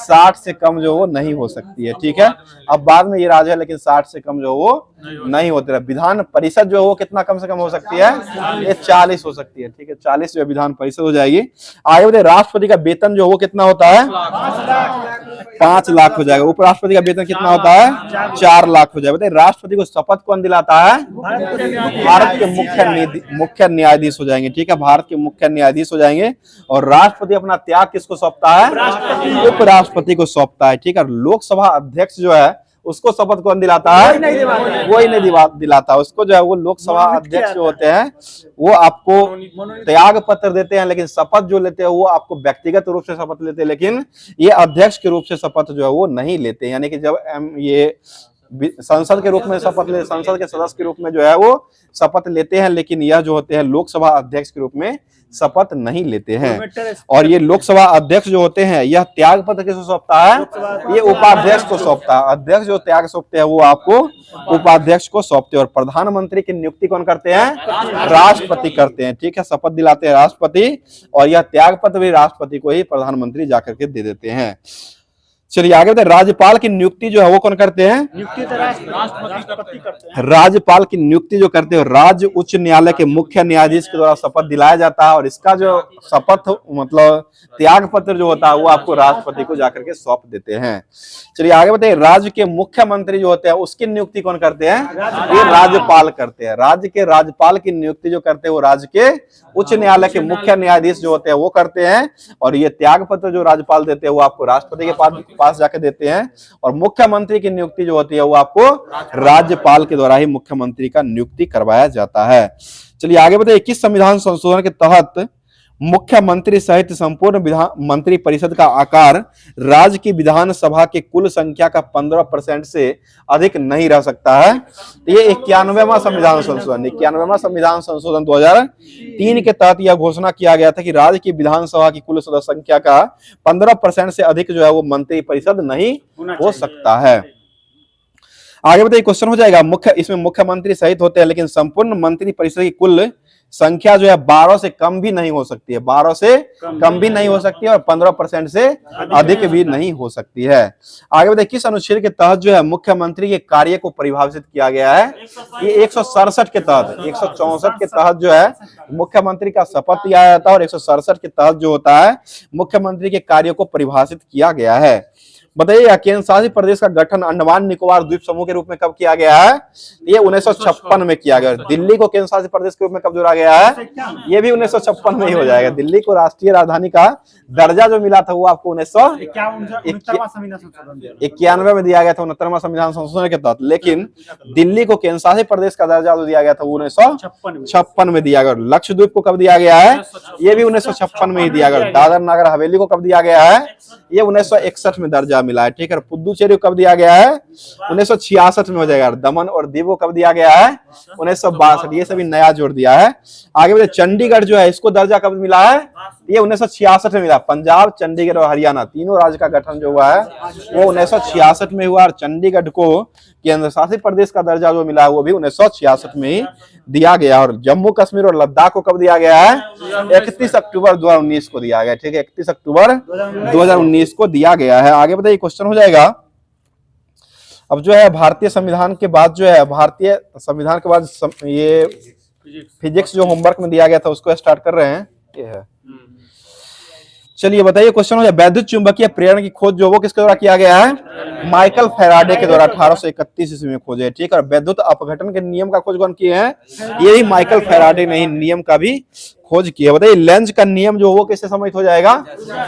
60 से कम जो वो नहीं हो सकती है। ठीक है, अब बाद में ये राज है लेकिन 60 से कम जो वो नहीं होते रहे। विधान परिषद जो है वो कितना कम से कम हो सकती है ये 40 हो सकती है। ठीक है, 40 जो विधान परिषद हो जाएगी। आगे बताइए राष्ट्रपति का वेतन जो वो कितना होता है 5 लाख हो जाएगा। उपराष्ट्रपति का वेतन कितना होता है 4 लाख हो जाएगा। बताइए राष्ट्रपति को शपथ कौन दिलाता है भारत के मुख्य न्यायाधीश हो जाएंगे। ठीक है, भारत के मुख्य न्यायाधीश हो जाएंगे। और राष्ट्रपति अपना त्याग किसको सौंपता है उपराष्ट्रपति को सौंपता है। ठीक है, लोकसभा अध्यक्ष जो है उसको शपथ कौन दिलाता है वही नहीं दिलाता। उसको जो है वो लोकसभा अध्यक्ष जो होते हैं वो आपको त्याग पत्र देते हैं, लेकिन शपथ जो लेते हैं वो आपको व्यक्तिगत रूप से शपथ लेते हैं, लेकिन ये अध्यक्ष के रूप से शपथ जो है वो नहीं लेते। यानी कि जब ये संसद के रूप में शपथ ले संसद के सदस्य के रूप में जो है वो शपथ लेते हैं, लेकिन यह जो होते हैं लोकसभा अध्यक्ष के रूप में शपथ नहीं लेते हैं। और ये लोकसभा अध्यक्ष जो होते हैं यह त्याग पत्र किसको सौंपता है ये उपाध्यक्ष को सौंपता है। अध्यक्ष जो त्याग सौंपते हैं वो आपको उपाध्यक्ष को सौंपते हैं। और प्रधानमंत्री की नियुक्ति कौन करते हैं राष्ट्रपति करते हैं। ठीक है, शपथ दिलाते हैं राष्ट्रपति और यह त्याग पत्र भी राष्ट्रपति को ही प्रधानमंत्री जाकर के दे देते हैं। चलिए आगे बताए राज्यपाल की नियुक्ति जो है वो कौन करते हैं नियुक्ति तो राष्ट्रपति करते हैं। राज्यपाल की नियुक्ति जो करते हैं राज्य उच्च न्यायालय के मुख्य न्यायाधीश के द्वारा शपथ दिलाया जाता है। और इसका जो शपथ मतलब त्याग पत्र जो होता है वो आपको राष्ट्रपति को जाकर के सौंप देते हैं। चलिए आगे बताइए राज्य के मुख्यमंत्री जो होते हैं उसकी नियुक्ति कौन करते हैं ये राज्यपाल करते हैं। राज्य के राज्यपाल की नियुक्ति जो करते हैं वो राज्य के उच्च न्यायालय के मुख्य न्यायाधीश जो होते हैं वो करते हैं। और ये त्याग पत्र जो राज्यपाल देते हैं वो आपको राष्ट्रपति के पास जाके देते हैं। और मुख्यमंत्री की नियुक्ति जो होती है वो आपको राज्यपाल के द्वारा ही मुख्यमंत्री का नियुक्ति करवाया जाता है। चलिए आगे बताइए किस संविधान संशोधन के तहत मुख्यमंत्री सहित संपूर्ण विधान मंत्री परिषद का आकार राज्य की विधानसभा के कुल संख्या का 15% से अधिक नहीं रह सकता है। ये 91वां संविधान संशोधन 2003 के तहत यह घोषणा किया गया था कि राज्य की विधानसभा की कुल सदस्य संख्या का 15% से अधिक जो है वो मंत्री परिषद नहीं हो सकता है। आगे बताइए क्वेश्चन हो जाएगा इसमें मुख्यमंत्री सहित होते हैं लेकिन संपूर्ण मंत्री परिषद की कुल संख्या जो है 12 से कम भी नहीं हो सकती है। 12 से कम भी नहीं हो सकती है और 15% से अधिक भी नहीं हो सकती है। आगे बताइए किस अनुच्छेद के तहत जो है मुख्यमंत्री के कार्य को परिभाषित किया गया है ये 167 के तहत 164 के तहत जो है मुख्यमंत्री का शपथ लिया जाता है और 167 के तहत जो होता है मुख्यमंत्री के कार्य को परिभाषित किया गया है। बताइए केंद्र शासित प्रदेश का गठन अंडमान निकोबार द्वीप समूह के रूप में कब किया गया है? ये 1956 में किया गया। दिल्ली को केंद्र शासित प्रदेश के रूप में कब जोड़ा गया है? ये भी 1956 में ही हो जाएगा। दिल्ली को राष्ट्रीय राजधानी का दर्जा जो मिला था वो आपको 1991 में दिया गया था, 69वां संविधान संशोधन के तहत। लेकिन दिल्ली को केंद्र शासित प्रदेश का दर्जा जो दिया गया था वो 1956 में दिया गया। लक्षद्वीप को कब दिया गया है? ये भी 1956 में ही दिया गया। दादर नगर हवेली को कब दिया गया है? ये 1961 में दर्जा मिला है, ठीक है। पुदुचेरी को कब दिया गया है? 1966 में हो जाएगा। दमन और दीव को कब दिया गया है? 1962। ये सभी नया जोड़ दिया है। आगे बढ़े, चंडीगढ़ जो है इसको दर्जा कब मिला है? ये 1966 में मिला। पंजाब, चंडीगढ़ और हरियाणा तीनों राज्य का गठन जो हुआ है वो 1966 में हुआ। और चंडीगढ़ को केंद्र शासित प्रदेश का दर्जा जो मिला है वो भी 1966 में ही दिया गया। और जम्मू कश्मीर और लद्दाख को कब दिया गया है? 31 अक्टूबर 2019 को दिया गया, ठीक है। 31 अक्टूबर 2019 को दिया गया है। आगे बताइए, क्वेश्चन हो जाएगा। अब जो है भारतीय संविधान के बाद जो है, भारतीय संविधान के बाद ये फिजिक्स जो होमवर्क में दिया गया था उसको स्टार्ट कर रहे हैं। ये है, चलिए बताइए, क्वेश्चन हो जाए। वैद्युत चुंबकीय प्रेरण की खोज जो वो किसके द्वारा किया गया है? माइकल फैराडे के द्वारा 1831 ईस्वी में खोजे, ठीक है। और वैद्युत अपघटन के नियम का खोज कौन किए हैं? यही माइकल फैराडे ने नियम का भी खोज किया। बताइए, लेंज का नियम जो वो किससे संबंधित हो जाएगा?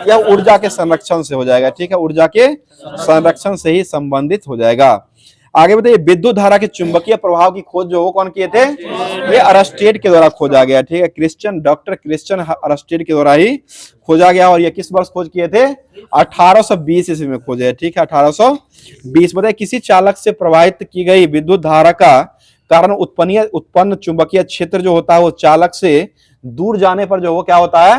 यह ऊर्जा के संरक्षण से हो जाएगा, ठीक है। ऊर्जा के संरक्षण से ही संबंधित हो जाएगा। आगे बताइए, विद्युत धारा के चुंबकीय प्रभाव की खोज जो वो कौन किए थे? ये अरस्टेड के द्वारा खोजा गया, ठीक है। डॉक्टर क्रिश्चियन अरस्टेड के द्वारा ही खोजा गया। और ये किस वर्ष खोज किए थे? 1820 ईस्वी में खोजे, ठीक है। 1820। बताइए, किसी चालक से प्रवाहित की गई विद्युत धारा का कारण उत्पन्न चुंबकीय क्षेत्र जो होता है वो चालक से दूर जाने पर जो वो क्या होता है?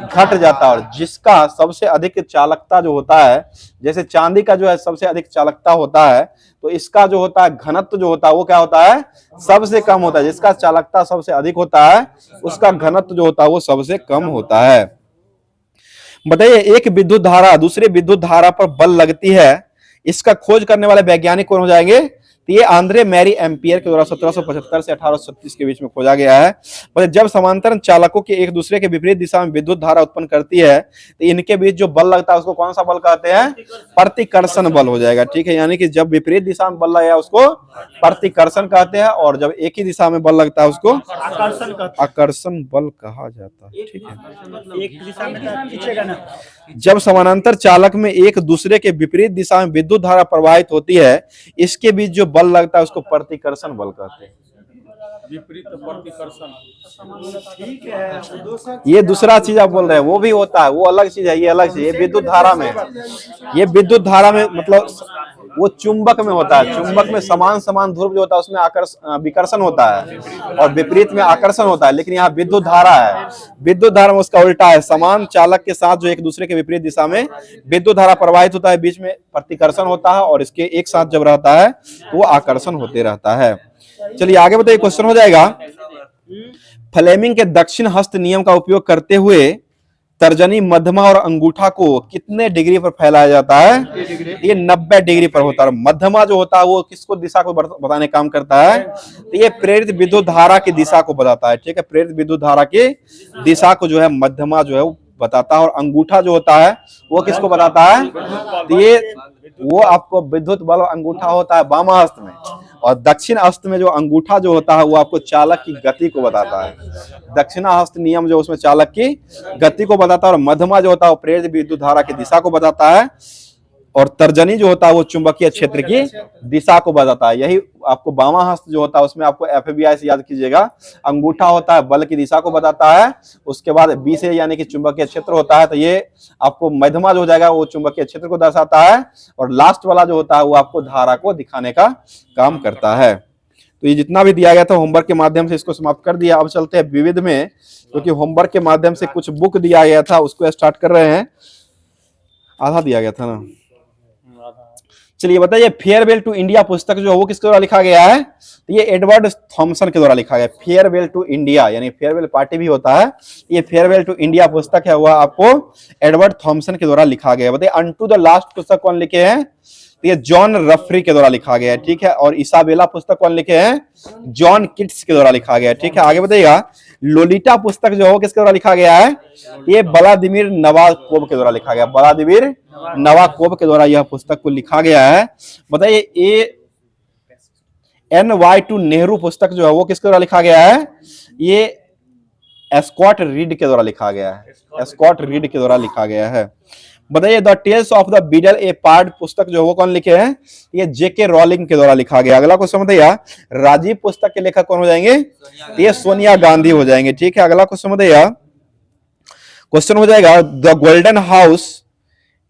घट जाता है। और जिसका सबसे अधिक चालकता जो होता है, जैसे चांदी का जो है सबसे अधिक चालकता होता है, तो इसका जो होता है घनत्व जो होता है वो क्या होता है? सबसे कम होता है। जिसका चालकता सबसे अधिक होता है उसका घनत्व जो होता है वो सबसे कम होता है। बताइए, एक विद्युत धारा दूसरे विद्युत धारा पर बल लगती है, इसका खोज करने वाले वैज्ञानिक कौन हो जाएंगे? तो ये आंद्रे मैरी एम्पियर के द्वारा 1775 से 1836 के बीच में खोजा गया है। जब समांतर चालकों के एक दूसरे के विपरीत दिशा में विद्युत धारा उत्पन्न करती है तो इनके बीच जो बल लगता है उसको कौन सा बल कहते हैं? प्रतिकर्षण बल हो जाएगा, ठीक है। यानी कि जब विपरीत दिशा में बल लगेगा उसको प्रतिकर्षण कहते हैं, और जब एक ही दिशा में बल लगता है उसको आकर्षण बल कहा जाता है, ठीक है। एक दिशा में खींचेगा ना। जब समानांतर चालक में एक दूसरे के विपरीत दिशा में विद्युत धारा प्रवाहित होती है, इसके बीच जो बल लगता है उसको प्रतिकर्षण बल कहते हैं। विपरीत प्रतिकर्षण, ठीक है। ये दूसरा चीज आप बोल रहे हैं वो भी होता है, वो अलग चीज है, ये अलग चीज। ये विद्युत धारा में, ये विद्युत धारा में मतलब वो चुंबक में होता है। चुंबक में समान ध्रुव जो होता है उसमें विकर्षण होता है और विपरीत में आकर्षण होता है। लेकिन यहाँ विद्युत धारा है, विद्युत धारा में उसका उल्टा है। समान चालक के साथ जो एक दूसरे के विपरीत दिशा में विद्युत धारा प्रवाहित होता है, बीच में प्रतिकर्षण होता है, और इसके एक साथ जब रहता है तो वो आकर्षण होते रहता है। चलिए आगे बताइए, क्वेश्चन हो जाएगा। फ्लेमिंग के दक्षिण हस्त नियम का उपयोग करते हुए तर्जनी, मध्यमा और अंगूठा को कितने डिग्री पर फैलाया जाता है? ये 90 डिग्री पर होता है। मध्यमा जो होता है वो किसको दिशा को बताने काम करता है? तो ये प्रेरित विद्युत धारा की दिशा को बताता है, ठीक है। प्रेरित विद्युत धारा की दिशा को जो है मध्यमा जो है वो बताता है। और अंगूठा जो होता है वो किसको बताता है? तो ये वो आपको विद्युत बल अंगूठा होता है बामा हस्त में, और दक्षिण हस्त में जो अंगूठा जो होता है वो आपको चालक की गति को बताता है। दक्षिणा हस्त नियम जो उसमें चालक की गति को बताता है, और मध्यमा जो होता है वो प्रेरित विद्युत धारा की दिशा को बताता है, और तर्जनी जो होता है वो चुंबकीय क्षेत्र की दिशा को बताता है। यही आपको बामा हस्त जो होता है उसमें आपको FBI से याद कीजिएगा, अंगूठा होता है बल की दिशा को बताता है, उसके बाद B से यानी कि चुंबकीय क्षेत्र होता है, तो ये आपको मध्यमा जो हो जाएगा वो चुंबकीय क्षेत्र को दर्शाता है, और लास्ट वाला जो होता है वो आपको धारा को दिखाने का काम करता है। तो ये जितना भी दिया गया था होमवर्क के माध्यम से इसको समाप्त कर दिया। अब चलते हैं विविध में, क्योंकि होमवर्क के माध्यम से कुछ बुक दिया गया था उसको स्टार्ट कर रहे हैं। आधा दिया गया था ना। चलिए बताइए, फेयरवेल टू इंडिया पुस्तक जो है वो किसके द्वारा लिखा गया है? तो ये एडवर्ड थॉमसन के द्वारा लिखा गया। फेयरवेल टू इंडिया यानी फेयरवेल पार्टी भी होता है, ये फेयरवेल टू इंडिया पुस्तक है वह आपको एडवर्ड थॉमसन के द्वारा लिखा गया। बताइए, अनटू द लास्ट पुस्तक कौन लिखे हैं? तो ये जॉन रफरी के द्वारा लिखा गया है, ठीक है। और इसाबेला पुस्तक कौन लिखे हैं? जॉन किट्स के द्वारा लिखा गया है, ठीक है। आगे बताइएगा, लोलिटा पुस्तक जो है वो किसके द्वारा लिखा गया है? ये व्लादिमीर नवाकोव के द्वारा लिखा गया, व्लादिमीर नवाकोव के द्वारा यह पुस्तक को लिखा गया है। बताइए ये NY2 नेहरू पुस्तक जो है वो किसके द्वारा लिखा गया है? ये स्कॉट रीड के द्वारा लिखा गया है, स्कॉट रीड के द्वारा लिखा गया है। बताइए the tales of the Beedle a part पुस्तक जो है वो कौन लिखे हैं? ये JK रॉलिंग के द्वारा लिखा गया। अगला क्वेश्चन बताइए, राजीव पुस्तक के लेखक कौन हो जाएंगे? ये सोनिया गांधी हो जाएंगे। ठीक है, अगला क्वेश्चन बताइए, क्वेश्चन हो जाएगा द गोल्डन हाउस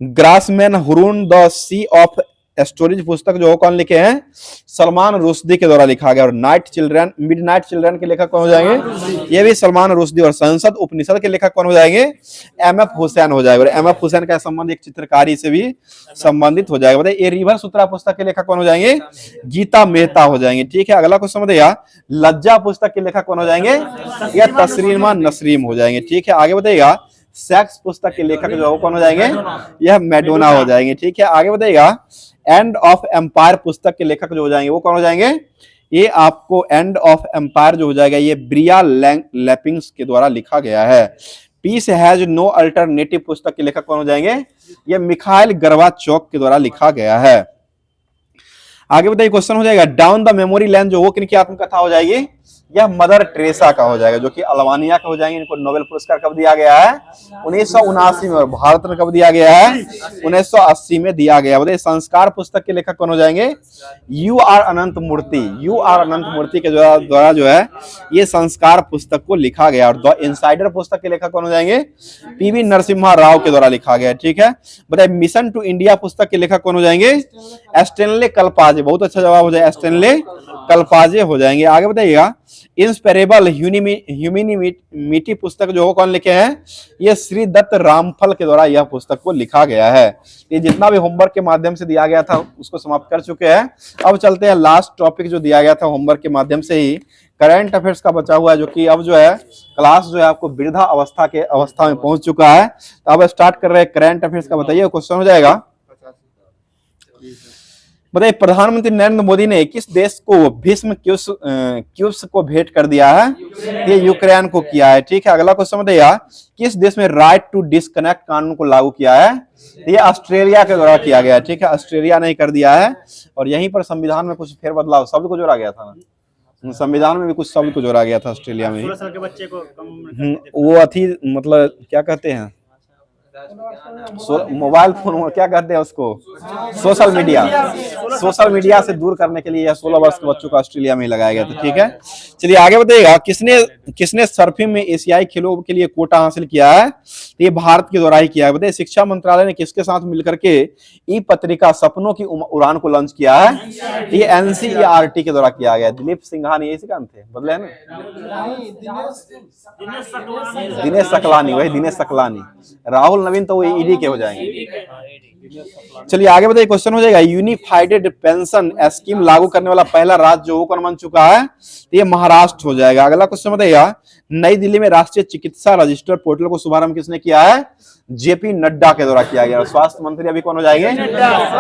ग्रासमैन हुरून द सी ऑफ स्टोरेज पुस्तक जो कौन लिखे हैं? सलमान रुश्दी के द्वारा लिखा गया। और नाइट चिल्ड्रन, मिडनाइट चिल्ड्रन के लेखक कौन हो जाएंगे? ये भी सलमान रुश्दी। और संसद उपनिषद के लेखक कौन हो जाएंगे? MF हुसैन हो जाएगा। और MF हुसैन का संबंध एक चित्रकारी से भी संबंधित हो जाएगा। बताइए ये रिवर सूत्रा पुस्तक के लेखक कौन हो जाएंगे? गीता मेहता हो जाएंगे। ठीक है, अगला क्वेश्चन बताइए, लज्जा पुस्तक के लेखक कौन हो जाएंगे? या तस्रीमा नसरीम हो जाएंगे। ठीक है, आगे बताइएगा, सेक्स पुस्तक के लेखक जो है वो कौन हो जाएंगे? यह मैडोना हो जाएंगे। ठीक है, आगे बताइएगा, एंड ऑफ एम्पायर पुस्तक के लेखक जो हो जाएंगे वो कौन हो जाएंगे? ये आपको एंड ऑफ एम्पायर जो हो जाएगा ये ब्रिया लैपिंग्स के द्वारा लिखा गया है। पीस हैज नो अल्टरनेटिव पुस्तक के लेखक कौन हो जाएंगे? ये मिखाइल गर्बाचोव के द्वारा लिखा गया है। आगे बताइए, क्वेश्चन हो जाएगा, डाउन द मेमोरी लैन जो वो किनकी आत्मकथा हो जाएगी? यह मदर टेरेसा का हो जाएगा, जो कि अल्बानिया का हो जाएंगे। इनको नोबेल पुरस्कार कब दिया गया है? 1979 में। और भारत में कब दिया गया है? 1980 में दिया गया। बताइए संस्कार पुस्तक के लेखक कौन हो जाएंगे? UR अनंत मूर्ति, UR अनंत मूर्ति के द्वारा जो है ये संस्कार पुस्तक को लिखा गया। और द इनसाइडर पुस्तक के लेखक कौन हो जाएंगे? PV नरसिम्हा राव के द्वारा लिखा गया। ठीक है, बताइए मिशन टू इंडिया पुस्तक के लेखक कौन हो जाएंगे? स्टेनले कलपाजे। बहुत अच्छा जवाब हो जाए, स्टेनले कलपाजे हो जाएंगे। आगे बताइएगा, इंस्पेरेबल ह्यूमैनिटी पुस्तक जो हो कौन लिखे हैं? ये श्री दत्त रामफल के द्वारा यह पुस्तक को लिखा गया है। ये जितना भी होमवर्क के माध्यम से दिया गया था उसको समाप्त कर चुके हैं। अब चलते हैं लास्ट टॉपिक जो दिया गया था होमवर्क के माध्यम से ही, करंट अफेयर्स का बचा हुआ है, जो कि अब जो है क्लास जो है आपको वृद्धा अवस्था में पहुंच चुका है। तो अब स्टार्ट कर रहे हैं करंट अफेयर्स का। बताइए क्वेश्चन हो जाएगा, बताइए प्रधानमंत्री नरेंद्र मोदी ने किस देश को भीष्म क्यूब्स को भेंट कर दिया है? ये यूक्रेन को किया है। ठीक है, अगला क्वेश्चन बताइए, किस देश में राइट टू डिस्कनेक्ट कानून को लागू किया है? ये ऑस्ट्रेलिया के द्वारा किया गया है। ठीक है, ऑस्ट्रेलिया ने कर दिया है। और यहीं पर संविधान में कुछ फेरबदलाव, शब्द को जोड़ा गया था ना, संविधान में भी कुछ शब्द को जोड़ा गया था ऑस्ट्रेलिया में। 16 साल के बच्चे को वो अथी मतलब क्या कहते हैं, मोबाइल फोन क्या कहते हैं उसको, सोशल मीडिया से दूर करने के लिए यह 16 वर्ष के बच्चों को ऑस्ट्रेलिया में लगाया गया था। ठीक है, चलिए आगे बताइएगा, किसने सर्फिंग में एशियाई खेलों के लिए कोटा हासिल किया है? ये भारत के द्वारा ही किया है। बताइए शिक्षा मंत्रालय ने किसके साथ मिलकर के ई पत्रिका सपनों की उड़ान को लॉन्च किया है? ये NCERT के द्वारा किया गया। दिलीप सिंघानी यही काम थे, बदले है ना, दिनेश सकलानी, वही दिनेश सकलानी। राहुल नवीन तो वो ईडी के हो जाएंगे। चलिए आगे बताइए, क्वेश्चन हो जाएगा, यूनिफाइड पेंशन स्कीम लागू करने वाला पहला राज्य जो कौन बन चुका है? ये महाराष्ट्र हो जाएगा। अगला क्वेश्चन बताइएगा, नई दिल्ली में राष्ट्रीय चिकित्सा रजिस्टर पोर्टल को शुभारंभ किसने किया है? JP नड्डा के द्वारा किया गया। स्वास्थ्य मंत्री अभी कौन हो जाएंगे?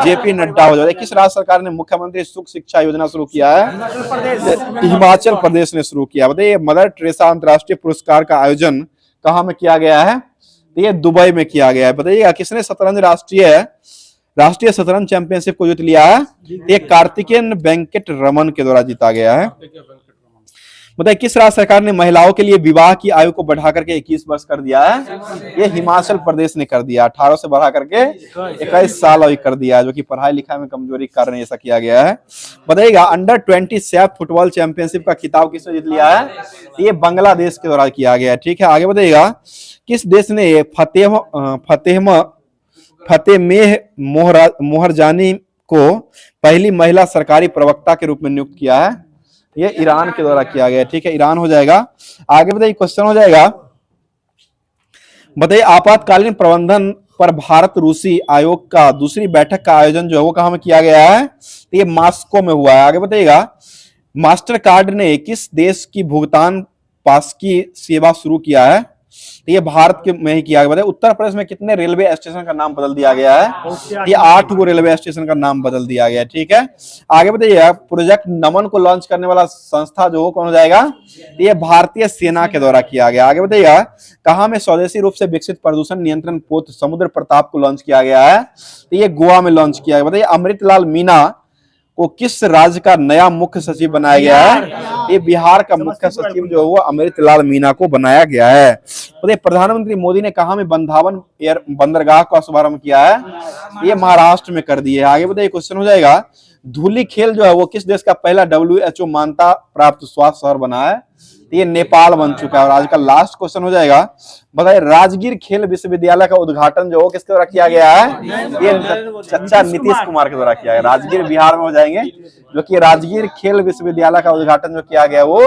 JP नड्डा हो जाएगा। किस राज्य सरकार ने मुख्यमंत्री सुख शिक्षा योजना शुरू किया है? हिमाचल प्रदेश ने शुरू किया। बताइए मदर टेरेसा अंतर्राष्ट्रीय पुरस्कार का आयोजन कहाँ में किया गया है? ये दुबई में किया गया है। बताइएगा किसने शतरंज राष्ट्रीय शतरंज चैंपियनशिप को जीत लिया है? ये कार्तिकेयन वेंकट रमन के द्वारा जीता गया है। बताइए किस राज्य सरकार ने महिलाओं के लिए विवाह की आयु को बढ़ा करके 21 वर्ष कर दिया है? ये हिमाचल प्रदेश ने कर दिया। 18 से बढ़ा करके 21 साल अभी कर दिया है, जो कि पढ़ाई लिखाई में कमजोरी के कारण ऐसा किया गया है। बताइएगा अंडर 20 सैफ फुटबॉल चैंपियनशिप का खिताब किसने जीत लिया है? ये बांग्लादेश के द्वारा किया गया है। ठीक है, आगे बताइएगा, किस देश ने फतेह मोहरजानी को पहली महिला सरकारी प्रवक्ता के रूप में नियुक्त किया है? ये ईरान के द्वारा किया गया। ठीक है, ईरान हो जाएगा। आगे बताइए, क्वेश्चन हो जाएगा, बताइए आपातकालीन प्रबंधन पर भारत रूसी आयोग का दूसरी बैठक का आयोजन जो है वो कहां में किया गया है? तो ये मॉस्को में हुआ है। आगे बताइएगा, मास्टर कार्ड ने किस देश की भुगतान पास की सेवा शुरू किया है? तो ये भारत के में ही किया गया। बताइए उत्तर प्रदेश में कितने रेलवे स्टेशन का नाम बदल दिया गया है? ये 8 गो रेलवे स्टेशन का नाम बदल दिया गया है। ठीक है, आगे बताइए प्रोजेक्ट नमन को लॉन्च करने वाला संस्था जो कौन हो जाएगा? ये भारतीय सेना के द्वारा किया गया। आगे बताइएगा कहां में स्वदेशी रूप से विकसित प्रदूषण नियंत्रण पोत समुद्र प्रताप को लॉन्च किया गया है? तो ये गोवा में लॉन्च किया गया। बताइए अमृतलाल मीना को किस राज्य का नया मुख्य सचिव बनाया गया है? ये बिहार का मुख्य सचिव जो है वो अमृतलाल मीना को बनाया गया है। बताइए प्रधानमंत्री मोदी ने कहां में बंधावन एयर बंदरगाह का शुभारंभ किया है? ये महाराष्ट्र में कर दिए। आगे बताइए क्वेश्चन हो जाएगा धूली खेल जो है वो किस देश का पहला WHO मान्यता प्राप्त स्वास्थ्य शहर बना है? ये नेपाल बन चुका है। और आज का लास्ट क्वेश्चन हो जाएगा, बताइए राजगीर खेल विश्वविद्यालय का उद्घाटन जो किसके द्वारा किया गया है? ये चचा नीतीश कुमार के द्वारा किया गया। राजगीर बिहार में हो जाएंगे, जो कि राजगीर खेल विश्वविद्यालय का उद्घाटन जो किया गया वो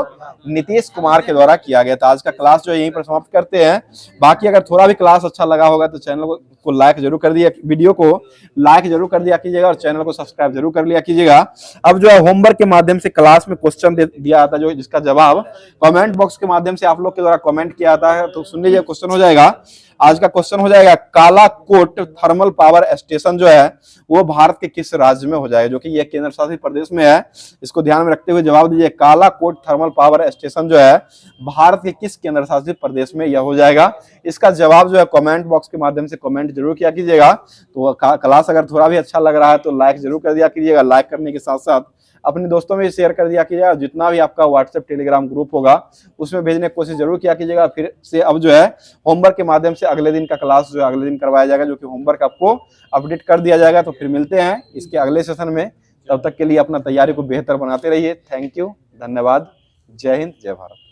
नीतीश कुमार के द्वारा किया गया। तो आज का क्लास जो है यहीं पर समाप्त करते हैं। बाकी अगर थोड़ा भी क्लास अच्छा लगा होगा तो चैनल को लाइक जरूर कर दिया, वीडियो को लाइक जरूर कर दिया कीजिएगा और चैनल को सब्सक्राइब जरूर कर लिया कीजिएगा। अब जो है होमवर्क के माध्यम से क्लास में क्वेश्चन दिया जाता है, जो जिसका जवाब कमेंट बॉक्स के माध्यम से आप लोग के द्वारा कमेंट किया जाता है। तो सुन लीजिए क्वेश्चन हो जाएगा, आज का क्वेश्चन हो जाएगा कालाकोट थर्मल पावर स्टेशन जो है वो भारत के किस राज्य में हो जाएगा? जो कि यह केंद्र शासित प्रदेश में है। इसको ध्यान में रखते हुए जवाब दीजिए कालाकोट थर्मल पावर स्टेशन जो है भारत के किस केंद्र शासित प्रदेश में यह हो जाएगा? इसका जवाब जो है कमेंट बॉक्स के माध्यम से कमेंट जरूर किया कीजिएगा। तो क्लास अगर थोड़ा भी अच्छा लग रहा है तो लाइक जरूर कर दिया कीजिएगा। लाइक करने के साथ साथ अपने दोस्तों में शेयर कर दिया कीजिएगा। जितना भी आपका व्हाट्सएप टेलीग्राम ग्रुप होगा उसमें भेजने की कोशिश जरूर किया कीजिएगा। फिर से अब जो है होमवर्क के माध्यम से अगले दिन का क्लास जो है अगले दिन करवाया जाएगा, जो कि होमवर्क आपको अपडेट कर दिया जाएगा। तो फिर मिलते हैं इसके अगले सेशन में। तब तक के लिए अपना तैयारी को बेहतर बनाते रहिए। थैंक यू, धन्यवाद, जय हिंद, जय भारत।